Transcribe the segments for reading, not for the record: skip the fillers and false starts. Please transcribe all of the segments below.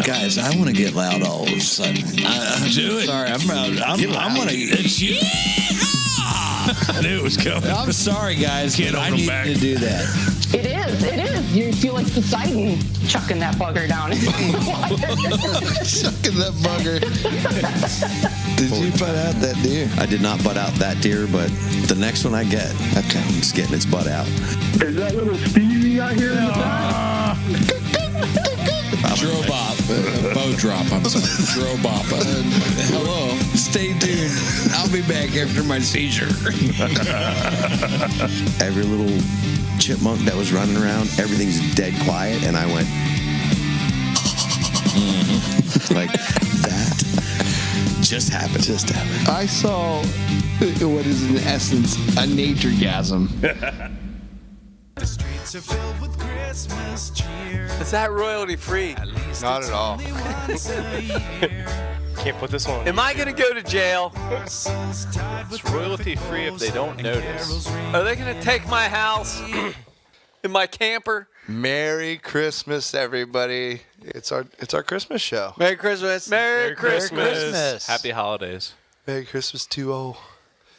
Guys, I want to get loud all of a sudden. Do it. Sorry, I'm gonna. It's you. I knew it was coming. I'm sorry, guys. Can't but I hold 'em need back. to do that. It is. You feel like Poseidon chucking that bugger down in the water. Sucking that bugger. Did you put out that deer? I did not butt out that deer, but the next one I get, Okay. it's getting its butt out. Is that little Stevie out here in the back? Drobop. Bow drop. I'm sorry. Drobop. Hello. Stay tuned. I'll be back after my seizure. Every little chipmunk that was running around, everything's dead quiet, and I went, like, that just happened. Just happened. I saw what is in essence a nature-gasm. The streets are filled with Christmas cheer. Is that royalty free? Not at all. Can't put this one. Am I gonna go to jail? It's royalty free if they don't notice. Are they gonna take my house and my camper? Merry Christmas, everybody. It's our Christmas show. Merry Christmas. Merry Christmas. Happy holidays. Merry Christmas 2-0.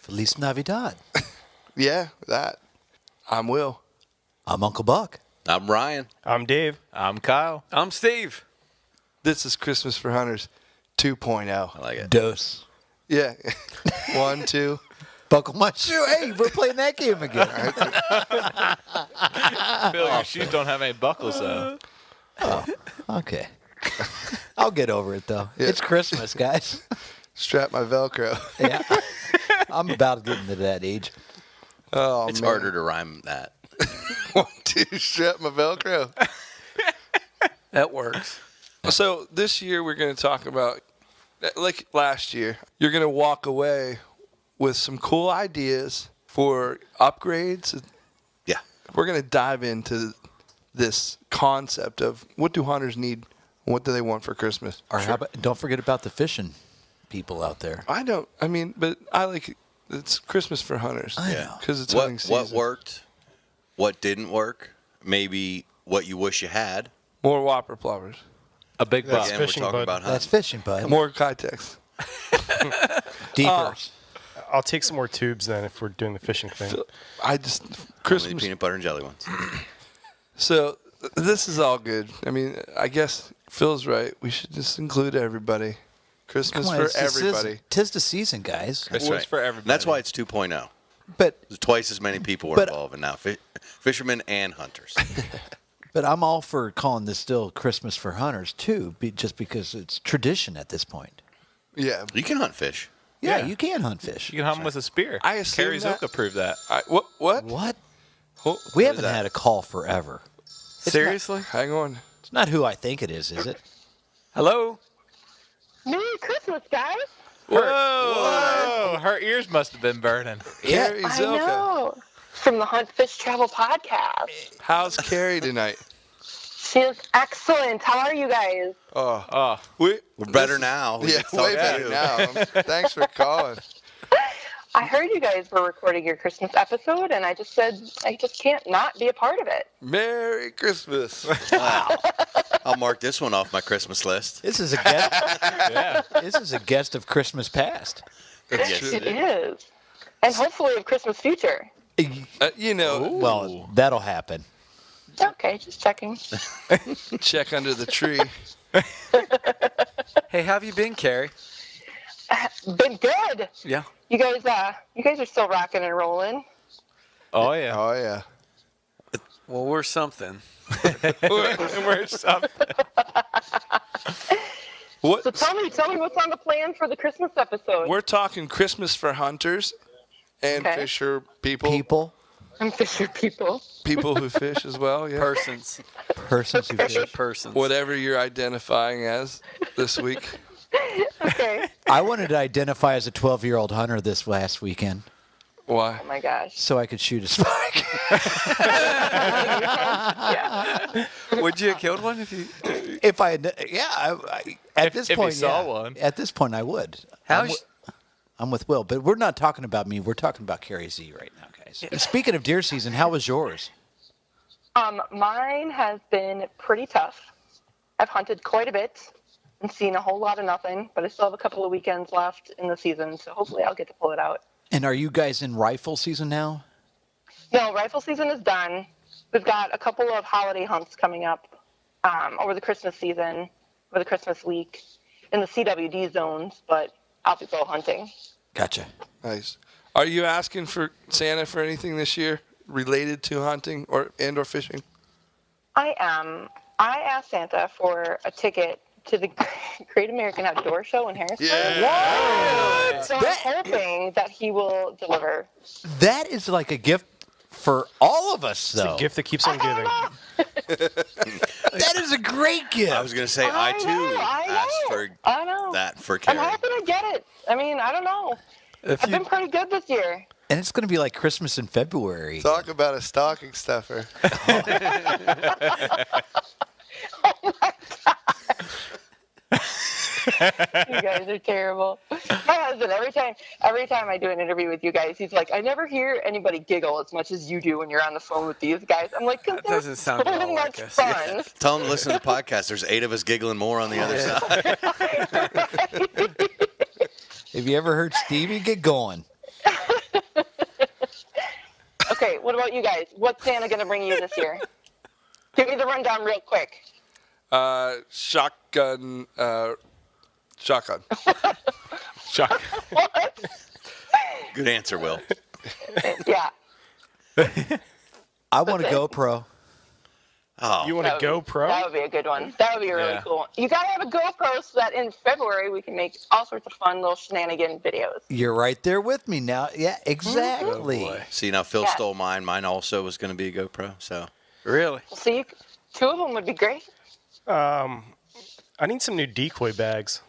Feliz Navidad. Yeah, that. I'm Will. I'm Uncle Buck. I'm Ryan. I'm Dave. I'm Kyle. I'm Steve. This is Christmas for Hunters 2.0. I like it. Dose. Yeah. 1, 2. Buckle my shoe. Hey, we're playing that game again. Phil, your shoes don't have any buckles, though. Oh, okay. I'll get over it, though. Yeah. It's Christmas, guys. Strap my Velcro. Yeah. I'm about to get into that age. Oh, It's man. harder to rhyme that. 1, 2, strap my Velcro. That works. So this year we're going to talk about, like last year, you're going to walk away with some cool ideas for upgrades. Yeah. We're going to dive into this concept of what do hunters need? What do they want for Christmas? Or how about, don't forget about the fishing people out there. But I like it's Christmas for hunters. I know. Because it's hunting season. What worked? What didn't work? Maybe what you wish you had. More whopper plovers. A big buck. Again, we're talking about hunting. That's fishing, bud. More Kitex. Deepers. I'll take some more tubes then if we're doing the fishing thing. Only Christmas. peanut butter and jelly ones. So this is all good. I mean, I guess Phil's right. We should just include everybody. Christmas Come on, for it's the everybody. season. 'Tis the season, guys. That's Awards right. for everybody. That's why it's 2.0. But There's twice as many people were But- involved in now. Fishermen and hunters. but I'm all for calling this still Christmas for hunters too, just because it's tradition at this point. Yeah. You can hunt fish. Yeah, Yeah. you can hunt fish. You can hunt them with a spear. I assume Carrie that- Zoka proved that. What? What? Oh, We what haven't is that? had a call forever. Seriously? Hang on. It's not who I think it is it? Hello? Merry Christmas, guys. Whoa! Her ears must have been burning. Carrie I Zilka. know. From the Hunt Fish Travel Podcast. How's Carrie tonight? She is excellent. How are you guys? Oh, We're better now. We Yeah, can talk way to better you. now. Thanks for calling. I heard you guys were recording your Christmas episode, and I just said I just can't not be a part of it. Merry Christmas. Wow. I'll mark this one off my Christmas list. This is a guest. yeah. This is a guest of Christmas past. Yes, It is. And hopefully of Christmas future. Well, that'll happen. Okay, just checking. Check under the tree. Hey, how have you been, Carrie? Been good. Yeah. You guys are still rocking and rolling. Oh, yeah. Oh, yeah. Well, we're something. We're something. What? So tell me what's on the plan for the Christmas episode. We're talking Christmas for hunters and Okay. fisher people. I'm fisher people. People who fish as well, yeah. Persons. Persons who fish. Persons. Whatever you're identifying as this week. Okay. I wanted to identify as a 12-year-old hunter this last weekend, Why? Oh my gosh. so I could shoot a spike. Yeah. Would you have killed one if you? If I, at this if point, you saw yeah. one. At this point, I would. How's I'm with Will, but we're not talking about me. We're talking about Carrie Z right now, guys. Speaking of deer season, how was yours? Mine has been pretty tough. I've hunted quite a bit and seen a whole lot of nothing, but I still have a couple of weekends left in the season, so hopefully I'll get to pull it out. And are you guys in rifle season now? No, rifle season is done. We've got a couple of holiday hunts coming up over the Christmas season, over the Christmas week, in the CWD zones, but I'll be bow hunting. Gotcha. Nice. Are you asking for Santa for anything this year related to hunting or fishing? I am. I asked Santa for a ticket to the Great American Outdoor Show in Harrisburg. Yeah. So I'm hoping that he will deliver. That is like a gift for all of us, though. It's a gift that keeps on giving. That is a great gift. I was going to say, I asked for that for I'm Carrie. hoping I get it. I mean, I don't know. I've been pretty good this year. And it's going to be like Christmas in February. Talk about a stocking stuffer. You guys are terrible. My husband, every time I do an interview with you guys, he's like, I never hear anybody giggle as much as you do when you're on the phone with these guys. I'm like, That doesn't sound at all like us. fun. Tell them to listen to the podcast. There's 8 of us giggling more on the other side. Have you ever heard Stevie get going? Okay, what about you guys? What's Santa going to bring you this year? Give me the rundown real quick. Shotgun. Shotgun. What? Good answer, Will. Yeah. I want a GoPro. Oh, You want a GoPro? That would be a good one. That would be a really cool one. You got to have a GoPro so that in February we can make all sorts of fun little shenanigan videos. You're right there with me now. Yeah, exactly. boy. see, now Phil Yeah. stole mine. Mine also was going to be a GoPro. So Really? So you, 2 of them would be great I need some new decoy bags.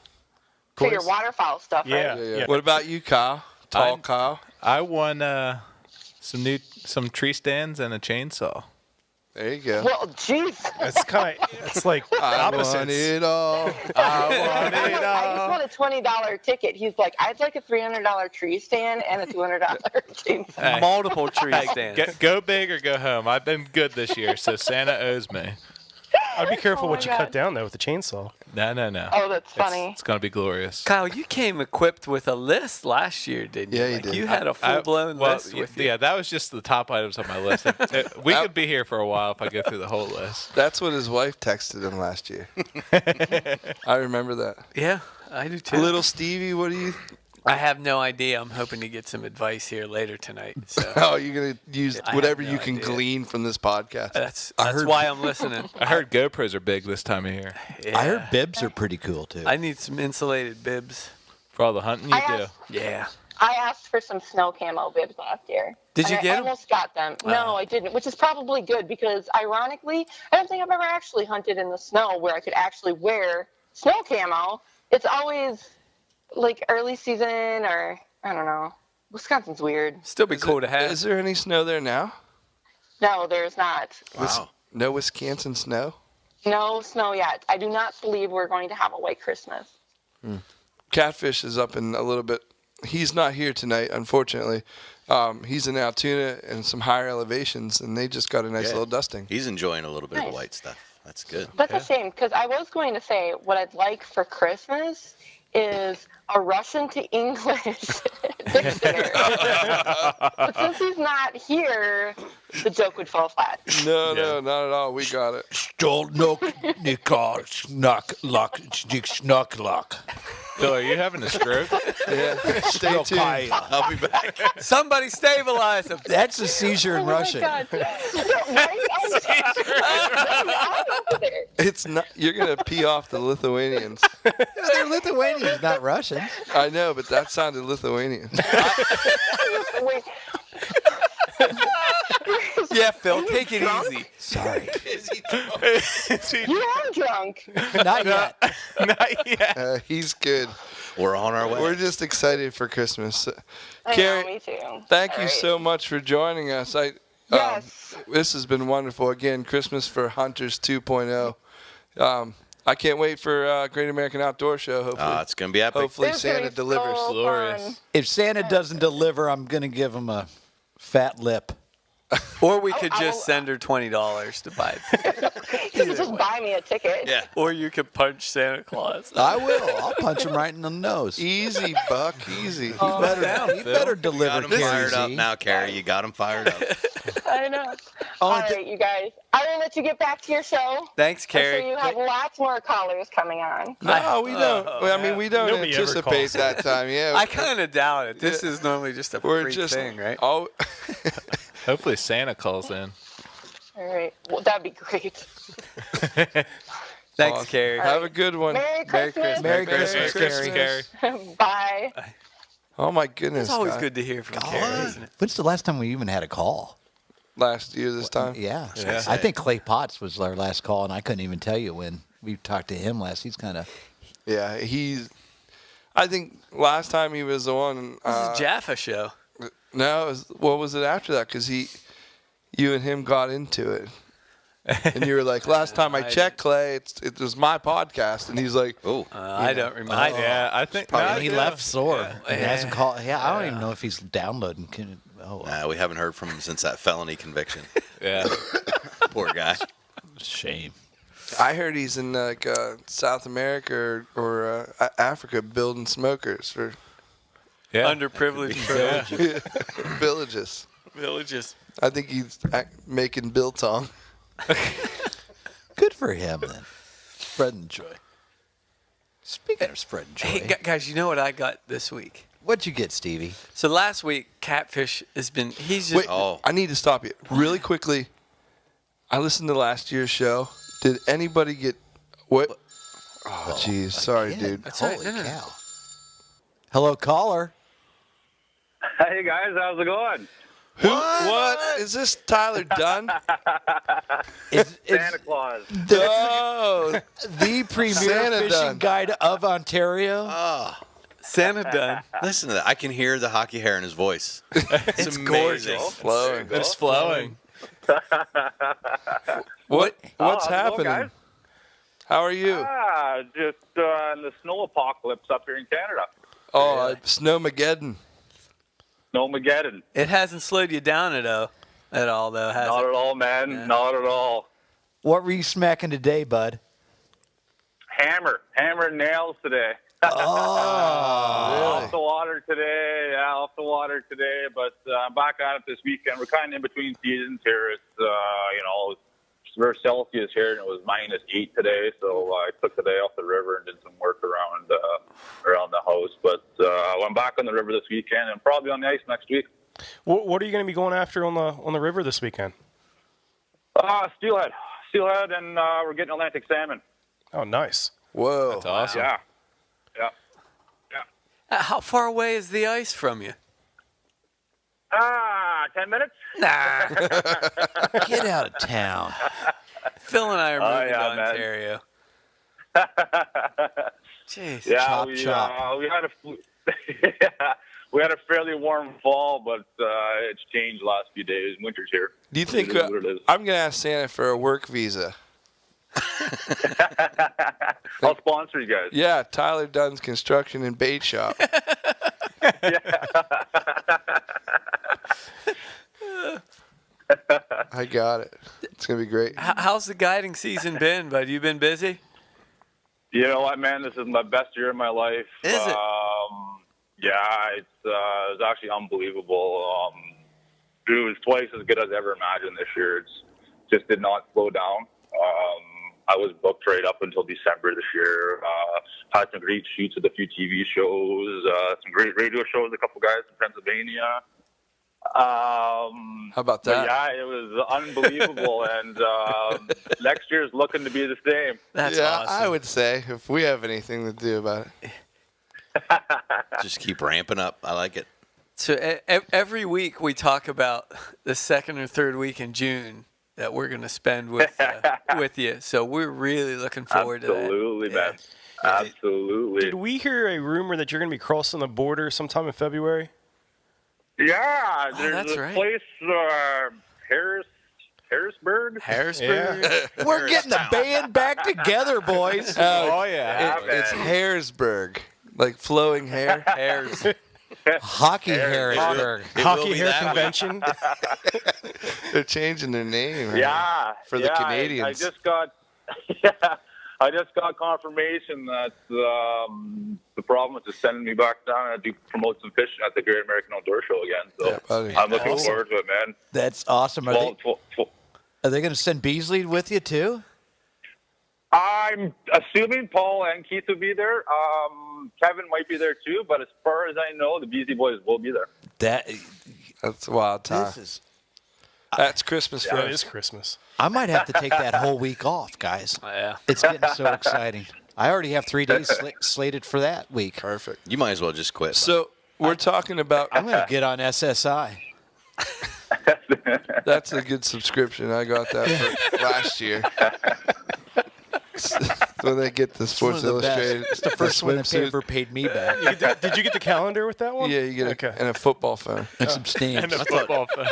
for your Boys. waterfowl stuff, Yeah. right? Yeah. What about you, Kyle? Tall Kyle? I won some tree stands and a chainsaw. There you go. Well, jeez. It's like I want opposites. it all. I just want a $20 ticket. He's like, I'd like a $300 tree stand and a $200 chainsaw. Multiple tree stands. Go big or go home. I've been good this year, so Santa owes me. I'd be careful Oh what my you God. cut down, though, with the chainsaw. No. Oh, that's funny. It's going to be glorious. Kyle, you came equipped with a list last year, didn't you? Yeah, you did. You had a full-blown list with you. Yeah, that was just the top items on my list. We could be here for a while if I go through the whole list. That's what his wife texted him last year. I remember that. Yeah, I do too. Little Stevie, what do you? I have no idea. I'm hoping to get some advice here later tonight. So Oh, you're gonna use I whatever have you no can idea. glean from this podcast. that's heard- why I'm listening. I heard GoPros are big this time of year I heard bibs are pretty cool, too. I need some insulated bibs. for all the hunting you I do. asked- Yeah. I asked for some snow camo bibs last year. Did you And get I 'em? almost got them. No, I didn't, which is probably good because, ironically, I don't think I've ever actually hunted in the snow where I could actually wear snow camo. It's always like early season or, I don't know. Wisconsin's weird. Still be cool to have. Is there any snow there now? No, there's not. wow. No Wisconsin snow? No snow yet. I do not believe we're going to have a white Christmas. Catfish is up in a little bit. He's not here tonight, unfortunately. He's in Altoona and some higher elevations, and they just got a nice Yeah. little dusting. He's enjoying a little bit of the Nice. white stuff. That's good. That's a shame because I was going to say what I'd like for Christmas is a Russian to English dictionary. But since he's not here, the joke would fall flat. No, not at all. We got it. Phil, are you having a stroke? Yeah. Stay tuned. I'll be back. Somebody stabilize him. That's a seizure in Russian. Oh my God. I'm over there. It's not. You're gonna pee off the Lithuanians. They're Lithuanians, not Russians. I know, but that sounded Lithuanian. Wait, Yeah, Phil, take it easy. Sorry. you are drunk. Not yet. Not yet. He's good. We're on our way. We're just excited for Christmas. I Carrie, know, me too. thank All you right. so much for joining us. Yes. This has been wonderful. Again, Christmas for Hunters 2.0. I can't wait for Great American Outdoor Show. Hopefully, It's going to be epic. hopefully It's gonna Santa be delivers. so Glorious. fun. If Santa doesn't deliver, I'm going to give him a fat lip. Or we could just send her $20 to buy it. You can just buy me a ticket. Yeah. Or you could punch Santa Claus. I will. I'll punch him right in the nose. Easy, Buck. Easy. You better deliver, Got him fired up Carrie. now, Carrie. You got him fired up. I know. All right, you guys. I'm going to let you get back to your show. Thanks, I'm sure Carrie. you have lots more callers coming on. No, we don't. I mean, we don't Nobody ever anticipate calls. that time. Yeah. I kind of doubt it. This is normally just a We're freak just thing, right? Oh, Hopefully Santa calls in. All right. Well, that'd be great. Thanks, awesome. Carrie. Have a good one. Merry Christmas. Merry Christmas, Carrie. Bye. Oh my goodness. It's always guy. good to hear from Carrie, isn't it? When's the last time we even had a call? Last year, this time. Yeah. I think Clay Potts was our last call, and I couldn't even tell you when we talked to him last. He's kind of. Yeah, I think last time he was the one. This is Jaffa show. No, what was it after that? Because you and him got into it, and you were like, "Last time I checked, Clay, it was my podcast," and he's like, "Oh, I don't remember. Yeah, I think And he left sore. He Yeah. hasn't called. Yeah, I don't even know if he's downloading. Nah, we haven't heard from him since that felony conviction. Yeah. Poor guy. Shame. I heard he's in like South America or Africa building smokers for Underprivileged villages. villages. I think he's making biltong. Good for him then. Spreading joy. Speaking of spreading joy, Hey, guys, you know what I got this week? what'd you get, Stevie? So last week, Catfish has been. He's Wait, just. I need to stop you really quickly. I listened to last year's show. Did anybody get what? Oh, jeez. Sorry, dude. That's all right. Holy No, no, no. cow. Hello, caller. Hey guys, how's it going? What? Is this Tyler Dunn? Santa Claus. Oh, The premier Santa fishing done. guide of Ontario. Santa done. Listen to that. I can hear the hockey hair in his voice. It's amazing. gorgeous. flowing. It's flowing. What's how's it going, happening? guys? How are you? Just in the snow apocalypse up here in Canada. Oh, Snowmageddon. Snowmageddon. It hasn't slowed you down at all, though, has Not it? at all, man. Yeah. Not at all. What were you smacking today, bud? Hammer and nails today. Oh, Off the water today. Yeah, off the water today. But I'm back at it this weekend. We're kind of in between seasons here. It's it's very Celsius here, and it was -8 today. So I took the day off the river and did some work around the house. But I'm back on the river this weekend and probably on the ice next week. What are you going to be going after on the river this weekend? Steelhead, and we're getting Atlantic salmon. Oh, nice. Whoa. That's awesome. Yeah. How far away is the ice from you? 10 minutes. Nah. get out of town. Phil and I are moving yeah, to man. Ontario. Jeez. Yeah, Chop, we chop. we had a fairly warm fall, but it's changed the last few days. Winter's here. Do you think It is what it is. I'm gonna ask Santa for a work visa? I'll sponsor you guys. Yeah, Tyler Dunn's construction and bait shop. I got it. It's gonna be great. How's the guiding season been, bud? You been busy? You know what, man? This is my best year of my life. Is it? Yeah, it's actually unbelievable. It was twice as good as I ever imagined this year. It's just did not slow down. I was booked right up until December this year. Had some great shoots with a few TV shows, some great radio shows, a couple guys in Pennsylvania. How about that? Yeah, it was unbelievable, and next year's looking to be the same. That's yeah, awesome. I would say if we have anything to do about it. Just keep ramping up. I like it. So every week we talk about the second or third week in June that we're going to spend with you. So we're really looking forward Absolutely, to that. man. Absolutely. Did we hear a rumor that you're going to be crossing the border sometime in February? Yeah, there's that's a right. place, Harrisburg. Harrisburg. Yeah. We're getting the band back together, boys. Oh, yeah. Yeah, It's man. Harrisburg, like flowing hair. Hairs. Hockey Harrisburg. It will Hockey be hair that way. convention. They're changing their name. Yeah. For the yeah, Canadians. I just got I just got confirmation that the province is sending me back down to promote some fishing at the Great American Outdoor Show again. So Yeah, buddy. I'm looking forward to it, man. That's awesome. Are they going to send Beasley with you too? I'm assuming Paul and Keith will be there. Kevin might be there too, but as far as I know, the Beasley boys will be there. That's a wild time. That's Christmas for Yeah, us. it is Christmas. I might have to take that whole week off, guys. Yeah. It's getting so exciting. I already have 3 days slated for that week. Perfect. You might as well just quit. So we're talking about. I'm going to get on SSI. That's a good subscription. I got that for last year. When they get the Sports Illustrated. It's the first one that ever paid me back. Did you get the calendar with that one? Yeah, you get Okay. and a football phone. And some stamps. And a football fan.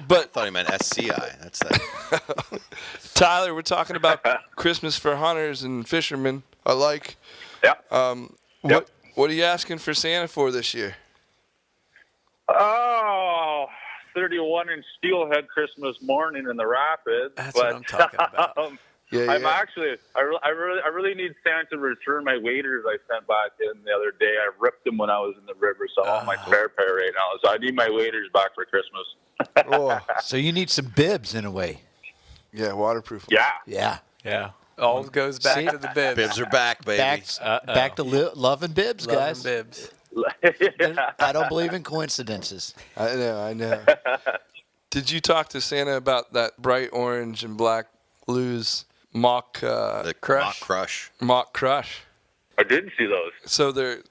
But I thought he meant SCI. That's that. Tyler, we're talking about Christmas for hunters and fishermen alike. Yeah. What are you asking for Santa for this year? Oh, 31-inch steelhead Christmas morning in the Rapids. That's what I'm talking about. I'm actually, I really need Santa to return my waders I sent back in the other day. I ripped them when I was in the river, so I'm on my spare pair right now. So I need my waders back for Christmas. Oh, So you need some bibs in a way. yeah, waterproof. Yeah. Yeah. Yeah. All goes back See? to the bibs. Bibs are back, baby. Back to loving bibs, Loving guys. bibs. I don't believe in coincidences. I know. Did you talk to Santa about that bright orange and black Lew's mock The Crush. Mock Crush. mock crush? I didn't see those. So the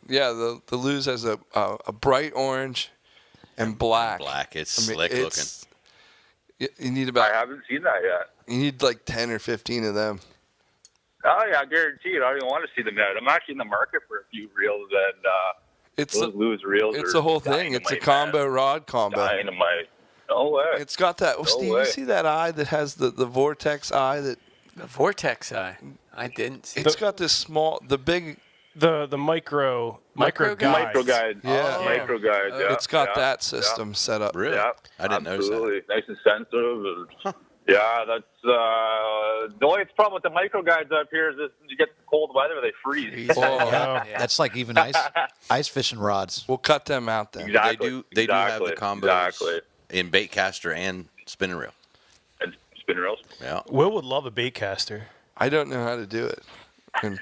Lew's has a bright orange and black. Black. It's I mean, slick it's- You need I about haven't seen that yet. you need like 10 or 15 of them. Oh, yeah, I guarantee it. I don't even want to see them yet. I'm actually in the market for a few reels, and It's those Lewis reels it's are a whole thing. It's a dynamite, combo man. rod combo. Dynamite. No way. It's got that. No Steve, way. you see that eye that has the vortex eye that The vortex eye. I didn't see. it's got this small, the big. The micro Micro guides. Micro guides. Yeah. Micro guides. Yeah. It's got yeah, that system set up. Really? Yeah. I didn't notice that. Absolutely. Nice and sensitive. And, yeah, that's the only problem with the micro guides up here is that you get cold weather, they freeze. Oh, Oh. That's like even ice fishing rods. we'll cut them out then. Exactly. They do have exactly, the combos Exactly. in bait caster and spinning reel. And spinning reels. Yeah. Will would love a bait caster. I don't know how to do it. And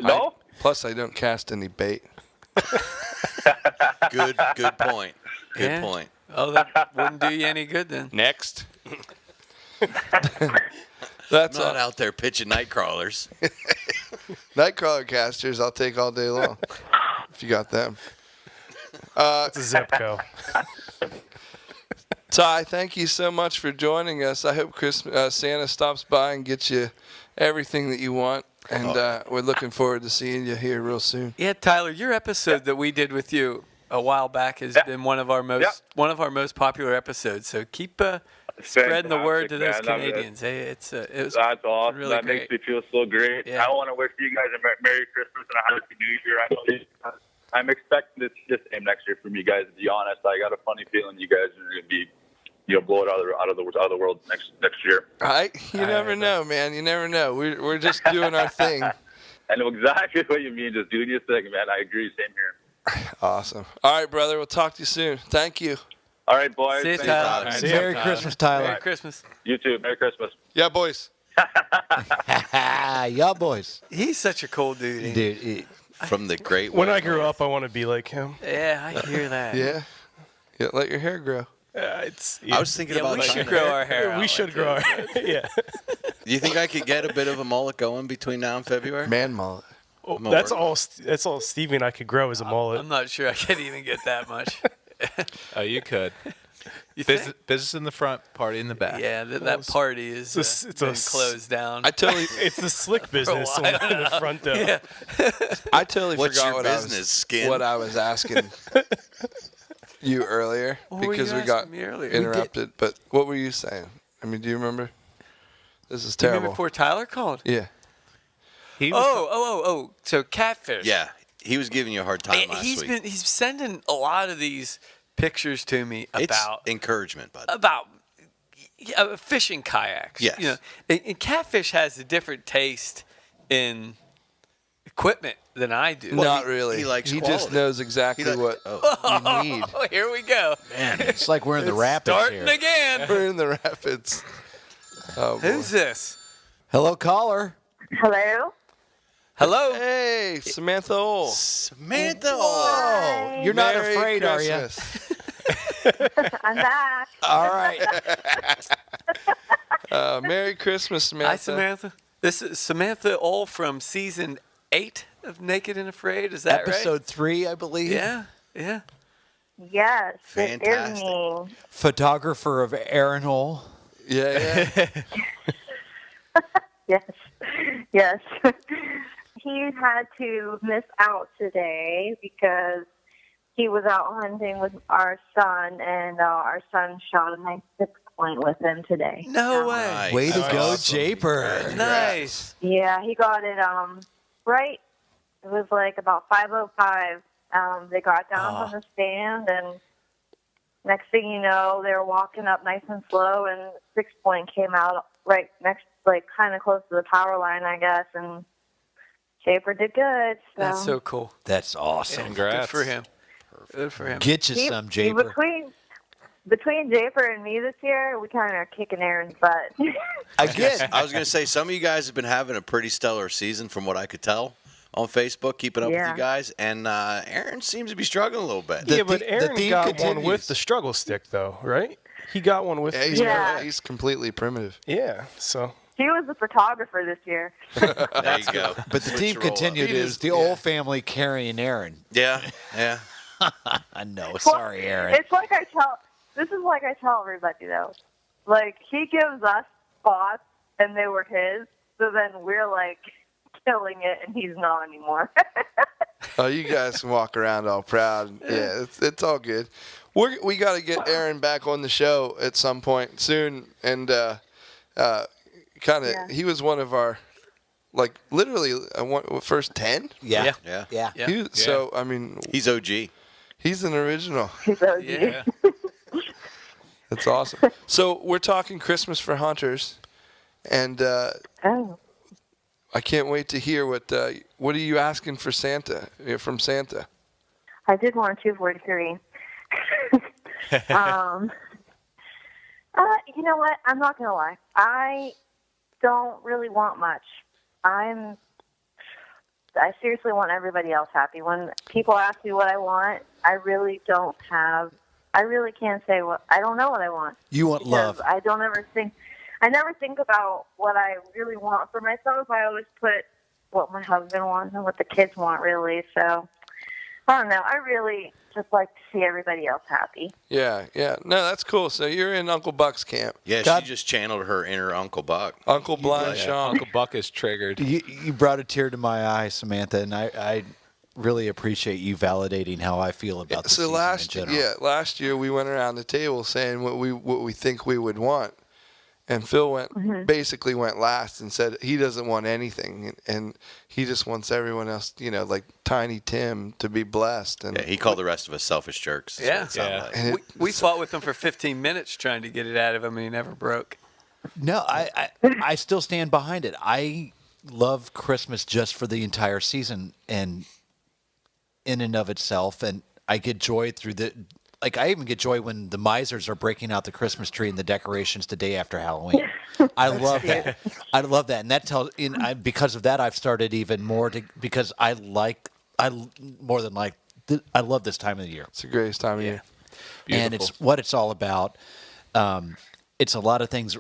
No? plus, I don't cast any bait. Good point. Good Yeah. point. Oh, that wouldn't do you any good then. Next. That's I'm not all. out there pitching night crawlers. Nightcrawler casters, I'll take all day long. If you got them. It's a Zepco. Ty, thank you so much for joining us. I hope Santa stops by and gets you everything that you want. And we're looking forward to seeing you here real soon. Yeah, Tyler, your episode that we did with you a while back has been one of our most popular episodes. So keep spreading the word to those Fantastic, man. Canadians. Hey, it was That's awesome. really That great. makes me feel so great. Yeah. I want to wish you guys a Merry Christmas and a Happy New Year. I'm expecting this the same next year from you guys. To be honest, I got a funny feeling you guys are going to be, blow it out of the world next year. You never know, man. You never know. We're just doing our thing. I know exactly what you mean. Just doing your thing, man. I agree. Same here. Awesome. All right, brother. We'll talk to you soon. Thank you. All right, boys. See you, Thanks, Tyler. Tyler. See ya. Merry Christmas, Tyler. Merry Christmas. You too. Merry Christmas. Yeah, boys. Y'all boys. He's such a cool dude. ain't he? Dude, From the great When White I grew North. up, I want to be like him. Yeah, I hear that. Yeah. Yeah. Let your hair grow. I I was thinking Yeah, about we trying should to- grow our hair out. We should like grow our that. yeah. Do you think I could get a bit of a mullet going between now and February? Man mullet. Oh, I'm gonna that's work on all. That's all Stevie and I could grow as a mullet. I'm not sure I could even get that much. Oh, you could. You think? Business in the front, party in the back. Yeah, that party is It's a- been it's a- closed down. I totally, It's the slick business while. in the front door. yeah. I totally What's forgot your what business, Skin? what I was asking you earlier What were because you we got asking me earlier? interrupted. But what were you saying? I mean, do you remember? This is You mean terrible. before Tyler called? He was Oh. So catfish. Yeah. He was giving you a hard time last week. He's sending a lot of these pictures to me It's about encouragement, bud. about fishing kayaks. Yes. You know, and Catfish has a different taste in equipment than I do. Not really. he likes He quality. just knows exactly what you need. Oh, here we go. Man, it's like we're in the rapids Starting here. again. We're in the rapids. Oh, boy. Who's this? Hello, caller. Hello? Hello. Hey, Samantha Ole. Samantha. Oh, you're not Merry afraid, Christmas. I'm back. are you? All right. Merry Christmas, Samantha. Hi, Samantha. This is Samantha Ole from season 8 of Naked and Afraid. Is that Episode 3, I believe. right? Yeah. Yes, it is Fantastic. me. Photographer of Aaron Hole. Yeah. Yes, yes. He had to miss out today because he was out hunting with our son, and our son shot a nice 6-point with him today. No way. Nice. Way to That's go, awesome. Japer. Nice. Yeah, he got it right. It was like about 5:05. They got down from the stand, and next thing you know, they were walking up nice and slow, and 6-point came out right next, like kind of close to the power line, I guess, and Shaper did good. So. That's so cool. That's awesome. Congrats. Good for him. Good for him. Get you some, Japer. Between Japer and me this year, we kind of are kicking Aaron's butt. Again. I was going to say, some of you guys have been having a pretty stellar season from what I could tell on Facebook, keeping up with Yeah. you guys. And Aaron seems to be struggling a little bit. The Yeah, but the Aaron theme got one continues. with the struggle stick, though, right? He got one with. Yeah, he's completely primitive. Yeah. So. He was the photographer this year. There you go. But the Switch team the role up. continued. It was the old family carrying Aaron. Yeah, yeah. I know. Sorry, Aaron. It's like this is like I tell everybody, though. Like, he gives us spots, and they were his, so then we're, like, killing it, and he's not anymore. Oh, you guys can walk around all proud. Yeah, it's all good. We got to get Aaron back on the show at some point soon, and he was one of our, like, literally first 10. Yeah. Yeah. So I mean, He's OG. he's an original. He's OG. Yeah. That's awesome. So we're talking Christmas for hunters, and Oh. I can't wait to hear what are you asking for Santa from Santa? I did want a 243. You know what? I'm not gonna lie. I don't really want much. I seriously want everybody else happy. When people ask me what I want, I really don't have. I really can't say what. I don't know what I want. You want Because love. I don't ever think. I never think about what I really want for myself. I always put what my husband wants and what the kids want, really. So I don't know. I really just like to see everybody else happy. Yeah. No, that's cool. So you're in Uncle Buck's camp. Yeah, God- she just channeled her inner Uncle Buck. Uncle Blind Yeah, Sean. Uncle Buck is triggered. You brought a tear to my eye, Samantha, and I really appreciate you validating how I feel about the So season in general. last year we went around the table saying what we think we would want, and Phil basically went last and said he doesn't want anything, and he just wants everyone else, like Tiny Tim, to be blessed. And Yeah, he called the rest of us selfish jerks. is what Yeah. it sounded Yeah. like. and We fought with him for 15 minutes trying to get it out of him, and he never broke. No, I still stand behind it. I love Christmas just for the entire season and in and of itself, and I get joy through I even get joy when the misers are breaking out the Christmas tree and the decorations the day after Halloween. I love that. I love that, and that tells. Because of that, I've started even more because I love this time of the year. it's the greatest time of year. And it's what it's all about. It's a lot of things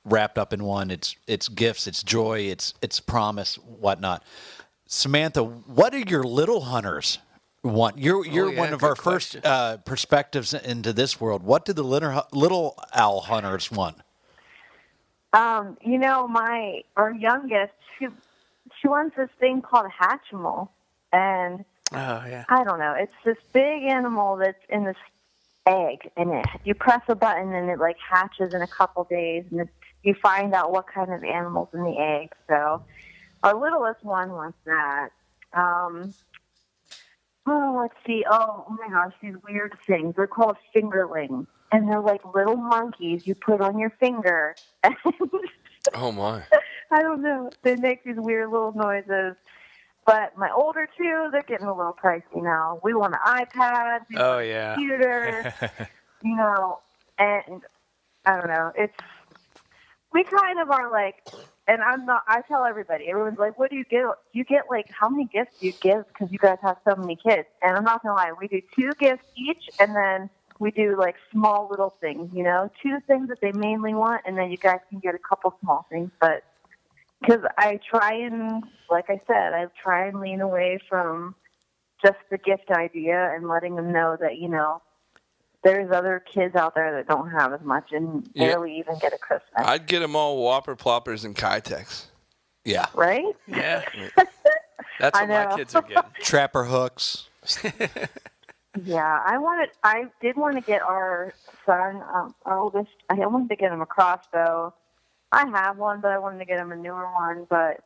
wrapped up in one. It's gifts, it's joy, it's promise, whatnot. Samantha, what do your little hunters want? You're one of good our first perspectives into this world. What do the little owl hunters want? Our youngest, she wants this thing called a Hatchimal, and Oh, yeah. I don't know. It's this big animal that's in this egg, and you press a button, and it like hatches in a couple days, and you find out what kind of animal's in the egg. So our littlest one wants that. let's see. Oh my gosh, these weird things. They're called fingerlings. And they're like little monkeys you put on your finger. And Oh my. I don't know. They make these weird little noises. But my older two, they're getting a little pricey now. We want an iPad. We Oh, want a yeah. computer. And I don't know. We kind of are like, and I tell everybody, everyone's like, what do you get? You get like, how many gifts do you give? Because you guys have so many kids. And I'm not going to lie, we do 2 gifts each, and then we do like small little things, 2 things that they mainly want, and then you guys can get a couple small things. But because I try and, like I said, I try and lean away from just the gift idea and letting them know that, there's other kids out there that don't have as much and barely even get a Christmas. I'd get them all Whopper Ploppers and Kitex. Yeah. Right? Yeah. That's what my kids are getting. Trapper hooks. Yeah, I did want to get our son, our oldest, I wanted to get him a crossbow. I have one, but I wanted to get him a newer one. But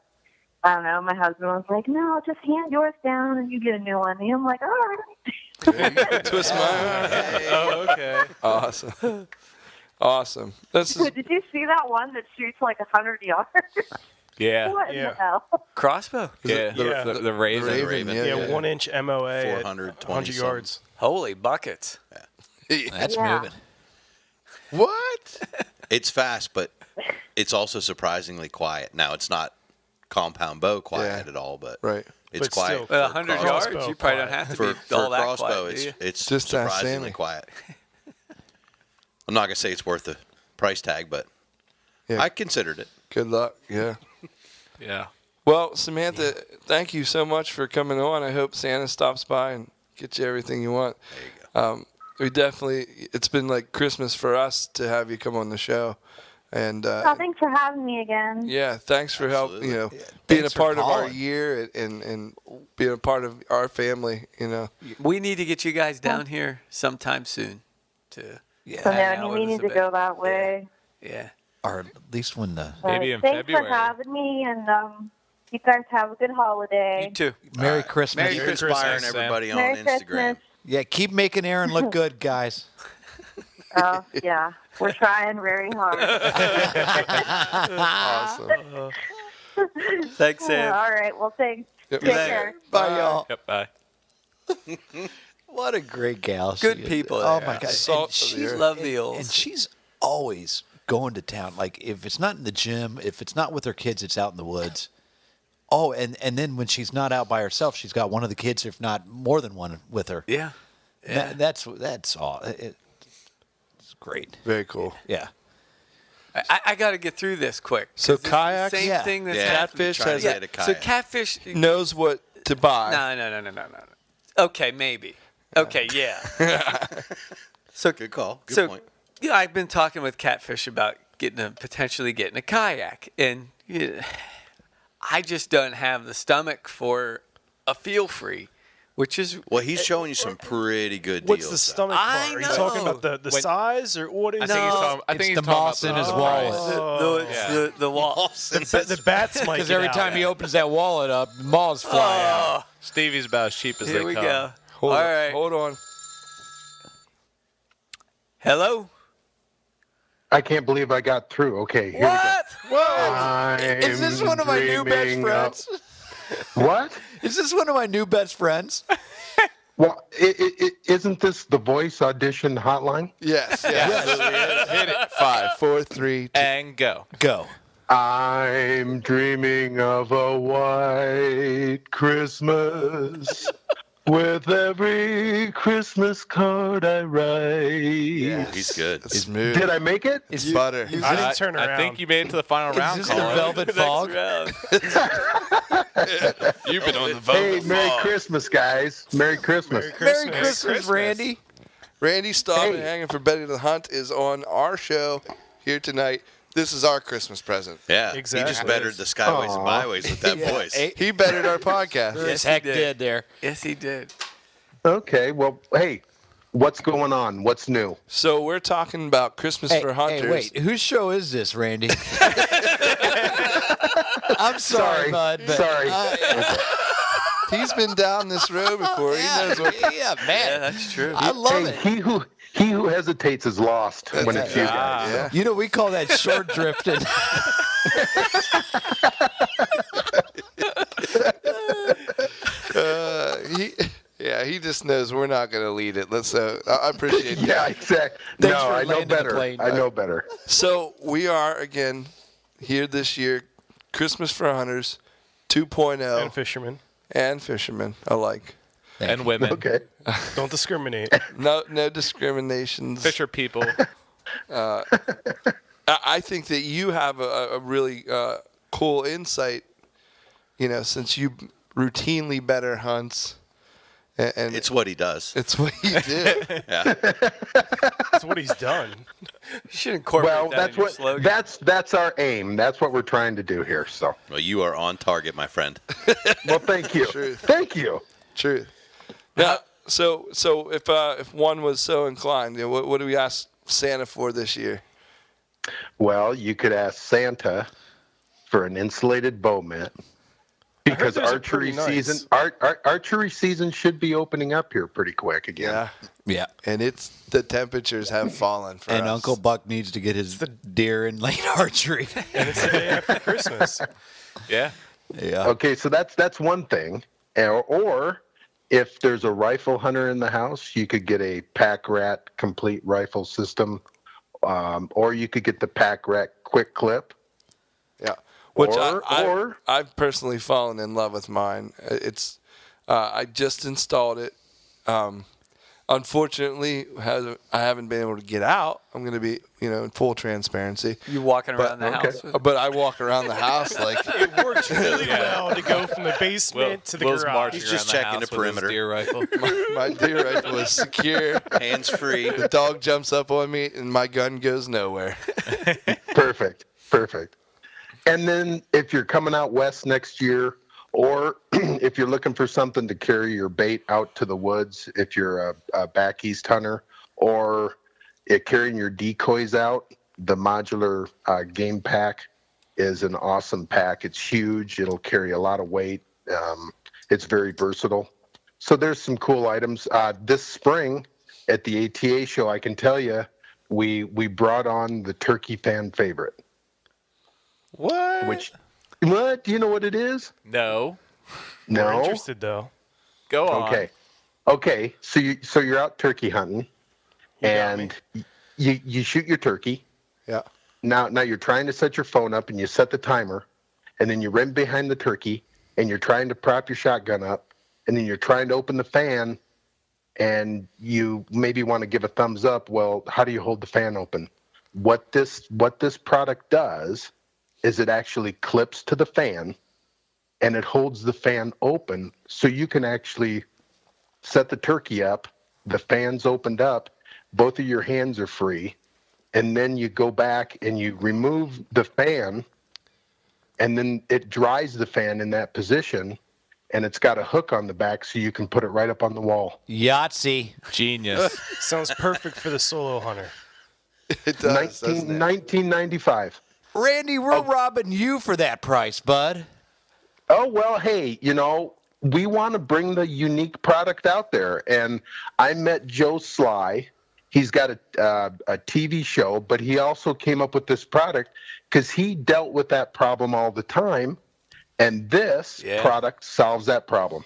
I don't know. My husband was like, "No, just hand yours down and you get a new one." And I'm like, "All right." Twist my arm. Oh, okay. Awesome. Did you see that one that shoots like 100 yards? Yeah. What in the hell? Crossbow? Yeah. The Raven. Raven. Yeah, 1-inch MOA at 420 100 yards. Holy buckets. That's Yeah. moving. What? It's fast, but it's also surprisingly quiet. Now, it's not compound bow quiet at all, but Right. it's But quiet. still, for a 100 crossbow. yards, you probably don't have to For be a all that crossbow, quiet, do you? it's Just ask surprisingly Sammy. quiet. I'm not going to say it's worth the price tag, but Yeah. I considered it. Good luck. Yeah. Yeah. Well, Samantha, thank you so much for coming on. I hope Santa stops by and gets you everything you want. There you go. It's been like Christmas for us to have you come on the show. And Oh, thanks for having me again. yeah, thanks for helping, Absolutely. being a Thanks for part of our calling. year and being a part of our family, We need to get you guys down here sometime soon. So hang now out you with us need a to bit. go that way. Yeah. Or at least when the Maybe in Thanks February. for having me, and you guys have a good holiday. You too. Merry Christmas. Merry Keep Christmas, inspiring Sam. everybody Merry on Instagram. Christmas. Yeah, keep making Aaron look good, guys. Oh, yeah. We're trying very hard. awesome. Thanks, Sam. All right. Well, thanks. Yep. Take care. Bye, y'all. Yep. Bye. What a great gal. Good she is. people Oh there. my God. Salt And of the she's- earth. Love the old. And she's always going to town. Like if it's not in the gym, if it's not with her kids, it's out in the woods. Oh, and then when she's not out by herself, she's got one of the kids, if not more than one, with her. Yeah. Yeah. That's all. It's great. Very cool. Yeah. I got to get through this quick. So 'cause it's the kayaks? Same Yeah. thing that's Yeah. happening. Catfish Try to has get a, a kayak. So catfish. knows what to buy. No. Okay, maybe. Okay, yeah. So Good call. Good so, point. Yeah, I've been talking with Catfish about potentially getting a kayak, and I just don't have the stomach for a feel free, which is Well, he's showing you some pretty good What's deals. the though. stomach part? I Are you talking know. about the size, or what is I think he's talking. I It's think he's the talking moss about in his the wallet. Oh. the wall. The bats might Because get every out. time he opens that wallet up, malls fly out. Stevie's about as cheap as Here they we come. go. Hold All on. right. Hold on. Hello. I can't believe I got through. Okay, here we go. Is this one of my new best dreaming friends? What? Is this one of my new best friends? Well, isn't this the voice audition hotline? Yes. Hit it. 5, 4, 3, 2. And go. Go. I'm dreaming of a white Christmas with every Christmas card I write. He's good. It's smooth. Did I make it? It's butter. I didn't turn around. I think you made it to the final round. Is this the Colin. Velvet Fog? You've been on the Hey, vote. Merry Christmas, guys. Merry Christmas. Merry Christmas, Randy. Randy Staub and Hey. Hanging for Betty the Hunt is on our show here tonight. This is our Christmas present. Yeah, Exactly. He just bettered the Skyways and Aw. Byways with that voice. He bettered our podcast. Yes, he heck did. did there. Yes, he did. Okay, well, hey, what's going on? What's new? So we're talking about Christmas for Hunters. Hey, wait. Whose show is this, Randy? I'm sorry, bud. But, Sorry. He's been down this road before. He knows what. Yeah, man. Yeah, that's true. I love Hey, it. he who hesitates is lost when it's you guys. Yeah. You know, we call that short drifting. He just knows we're not going to lead it. I appreciate that. Yeah, exactly. Thanks No, for I know landing the better. plane. I know better. So we are again here this year, Christmas for Hunters 2.0 And fishermen. and fishermen alike. And women. Okay. Don't discriminate. No discriminations. Fisher people. I think that you have a really cool insight. Since you routinely better hunts, and It's what he does. it's what you do. Yeah. That's what he's done. You should incorporate Well, that that's in your what slogan. that's our aim. That's what we're trying to do here. So, Well, you are on target, my friend. well, thank you. Truth. Thank you. Truth. Now, so if one was so inclined, what do we ask Santa for this year? Well, you could ask Santa for an insulated bow mitt because those are archery pretty nice. season archery season should be opening up here pretty quick again. Yeah, Yeah. and the temperatures have fallen for And us. Uncle Buck needs to get his deer in lane archery. And it's the day after Christmas. Yeah. Yeah. Okay, so that's one thing. Or if there's a rifle hunter in the house, you could get a Pack Rat complete rifle system, or you could get the Pack Rat quick clip. Yeah, which Or- I've personally fallen in love with mine. It's I just installed it. Unfortunately, I haven't been able to get out. I'm going to be, in full transparency. You walking around the house with But I walk around the house like It worked really well to go from the basement to the Will's garage. marching He's just around the checking house the with his perimeter. deer rifle. my deer rifle is secure. Hands free. The dog jumps up on me and my gun goes nowhere. Perfect. And then if you're coming out west next year, or if you're looking for something to carry your bait out to the woods, if you're a back east hunter, or carrying your decoys out, the modular game pack is an awesome pack. It's huge. It'll carry a lot of weight. It's very versatile. So there's some cool items. This spring at the ATA show, I can tell you, we brought on the turkey fan favorite. What? What? Do you know what it is? No. We're No. interested though. Go on. Okay. So you're out turkey hunting, and you shoot your turkey. Yeah. Now you're trying to set your phone up, and you set the timer, and then you run behind the turkey, and you're trying to prop your shotgun up, and then you're trying to open the fan, and you maybe want to give a thumbs up. Well, how do you hold the fan open? What this product does is it actually clips to the fan, and it holds the fan open, so you can actually set the turkey up, the fan's opened up, both of your hands are free, and then you go back and you remove the fan, and then it dries the fan in that position, and it's got a hook on the back so you can put it right up on the wall. Yahtzee. Genius. Sounds perfect for the solo hunter. It does. doesn't it? 1995. Randy, we're robbing you for that price, bud. Oh, well, hey, we want to bring the unique product out there. And I met Joe Sly. He's got a TV show, but he also came up with this product because he dealt with that problem all the time. And this product solves that problem.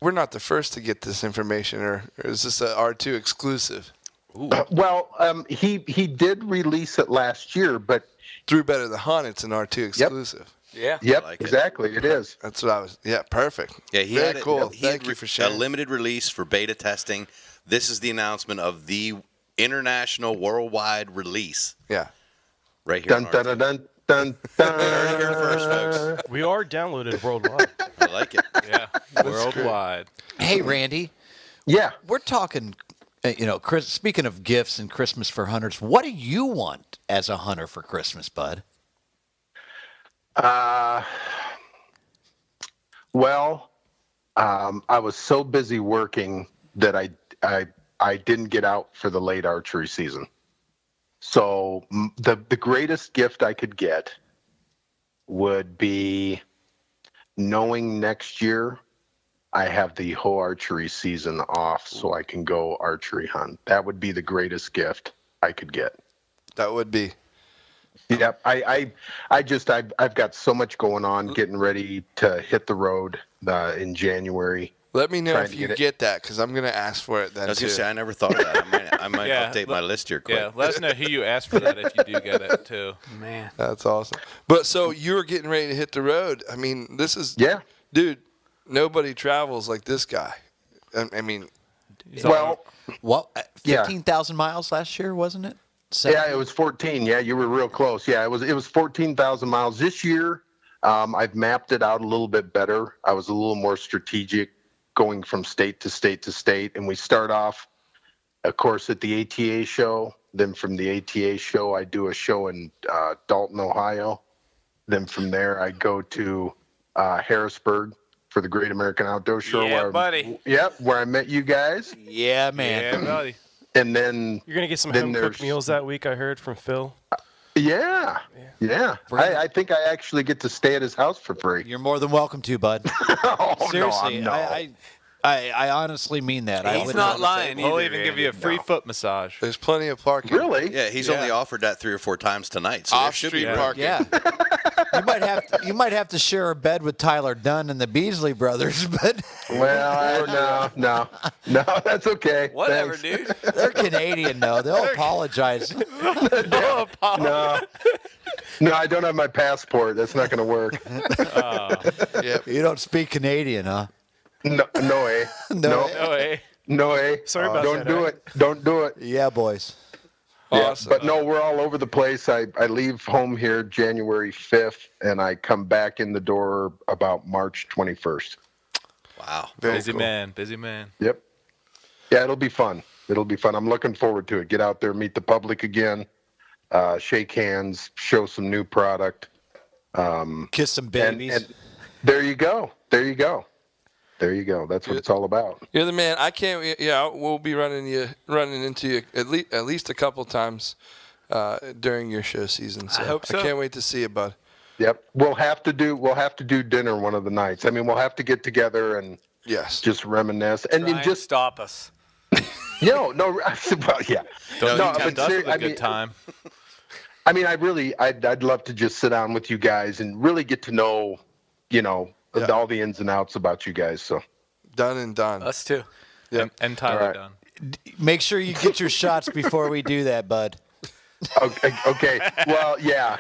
We're not the first to get this information, or is this a R2 exclusive? Well, he did release it last year, but through Better the Hunt, it's an R2 exclusive. Yeah. Yep, like exactly. It is. That's what I was. Yeah, perfect. Yeah, he Very had it- cool. he had Thank you for sharing. a limited release for beta testing. This is the announcement of the international worldwide release. Yeah. Right here. Dun, on dun, RT. dun, dun, dun. Heard it here first, folks. We are downloaded worldwide. I like it. Yeah. Worldwide. Hey, Randy. Yeah. We're talking, Chris, speaking of gifts and Christmas for hunters, what do you want as a hunter for Christmas, bud? Well, I was so busy working that I didn't get out for the late archery season. So the greatest gift I could get would be knowing next year I have the whole archery season off so I can go archery hunt. That would be the greatest gift I could get. That would be. Yep. I've got so much going on, getting ready to hit the road in January. Let me know Trying if to you get it. get that, because I'm going to ask for it then, I was too. going to say, I never thought of that. I might Yeah, update my list here quick. Yeah, let us know who you asked for that if you do get it, too. Man. That's awesome. But so you were getting ready to hit the road. I mean, this is... Yeah. Dude, nobody travels like this guy. I mean... Well... What? 15,000 miles last year, wasn't it? Yeah, it was 14. Yeah, you were real close. Yeah, it was 14,000 miles. This year, I've mapped it out a little bit better. I was a little more strategic going from state to state to state. And we start off, of course, at the ATA show. Then from the ATA show, I do a show in Dalton, Ohio. Then from there, I go to Harrisburg for the Great American Outdoor Show. Yeah, buddy. Where I met you guys. Yeah, man. Yeah, buddy. And then You're gonna get some then home cooked there's- meals that week. I heard from Phil. Yeah. I think I actually get to stay at his house for free. You're more than welcome to, bud. Oh, Seriously, no. I honestly mean that. I He's would not lying We'll either. even give you a free foot massage. There's plenty of parking. Really? Yeah, he's only offered that 3 or 4 times tonight, so there should be Off-street parking. Yeah. You might have to share a bed with Tyler Dunn and the Beasley brothers, but Well, no, that's okay. Whatever, Thanks. dude. they're Canadian though. They'll apologize. No, I don't have my passport. That's not going to work. Yep. You don't speak Canadian, huh? No way. No. No way. No way. Sorry about Don't that, do Eric. it. Don't do it. Yeah, boys. Yeah, Awesome. but no, we're all over the place. I leave home here January 5th, and I come back in the door about March 21st. Wow. Very Busy cool. man, busy man. Yep. Yeah, it'll be fun. It'll be fun. I'm looking forward to it. Get out there, meet the public again, shake hands, show some new product. Kiss some babies. And there you go. There you go. There you go. That's what it's all about. You're the man. I can't. Yeah, we'll be running into you at least a couple times during your show season. So I hope so. I can't wait to see you, bud. Yep. We'll have to do dinner one of the nights. I mean, we'll have to get together and Yes. just reminisce. And Try then and just stop us. no. Well, yeah. Don't No, you tempt but us ser- with a I good mean- time. I mean, I'd love to just sit down with you guys and really get to know, all the ins and outs about you guys. So Done and done. Us too. Yep. And Tyler All right. done. Make sure you get your shots before we do that, bud. okay. Well, yeah,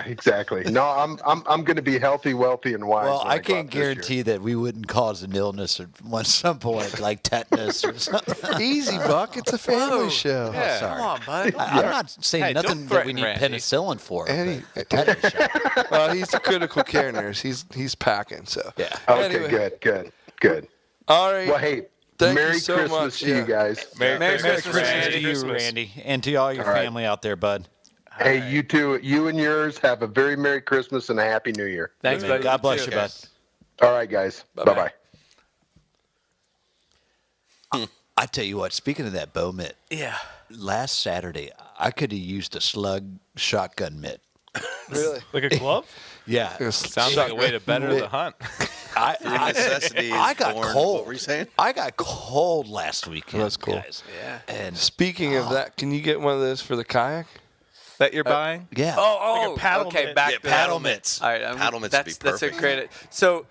exactly. No, I'm going to be healthy, wealthy, and wise. Well, when I go can't out this year. guarantee that we wouldn't cause an illness at some point, like tetanus or something. Easy, Buck. It's a family Whoa. show. Yeah. Sorry. Come on, bud. I'm not saying Hey, don't nothing that we threaten need Randy. penicillin for. Any- but a tetanus shot. Well, he's a critical care nurse. He's packing. So Yeah. Okay, Anyway. good. All right. Well, hey, Thank Merry you so Christmas much. to you guys. Merry Merry Christmas, Christmas Randy. to you, Christmas. Randy, and to all your All right. family out there, bud. Hey, you too. You and yours have a very Merry Christmas and a Happy New Year. Thanks, buddy. God bless you, bud. All right, guys. Bye-bye. I tell you what, speaking of that bow mitt, Yeah. last Saturday I could have used a slug shotgun mitt. Really? Like a glove? Yeah. Sounds like a way to better the hunt. Through necessity I is got born- cold. What were you saying? I got cold last weekend. That's cool. Guys. Yeah. And Speaking of that, can you get one of those for the kayak? That you're buying? yeah. Oh, Like a paddle okay. mitt. Back Yeah, to paddle mitts. All right, Paddle mitts would be that's a perfect. great. So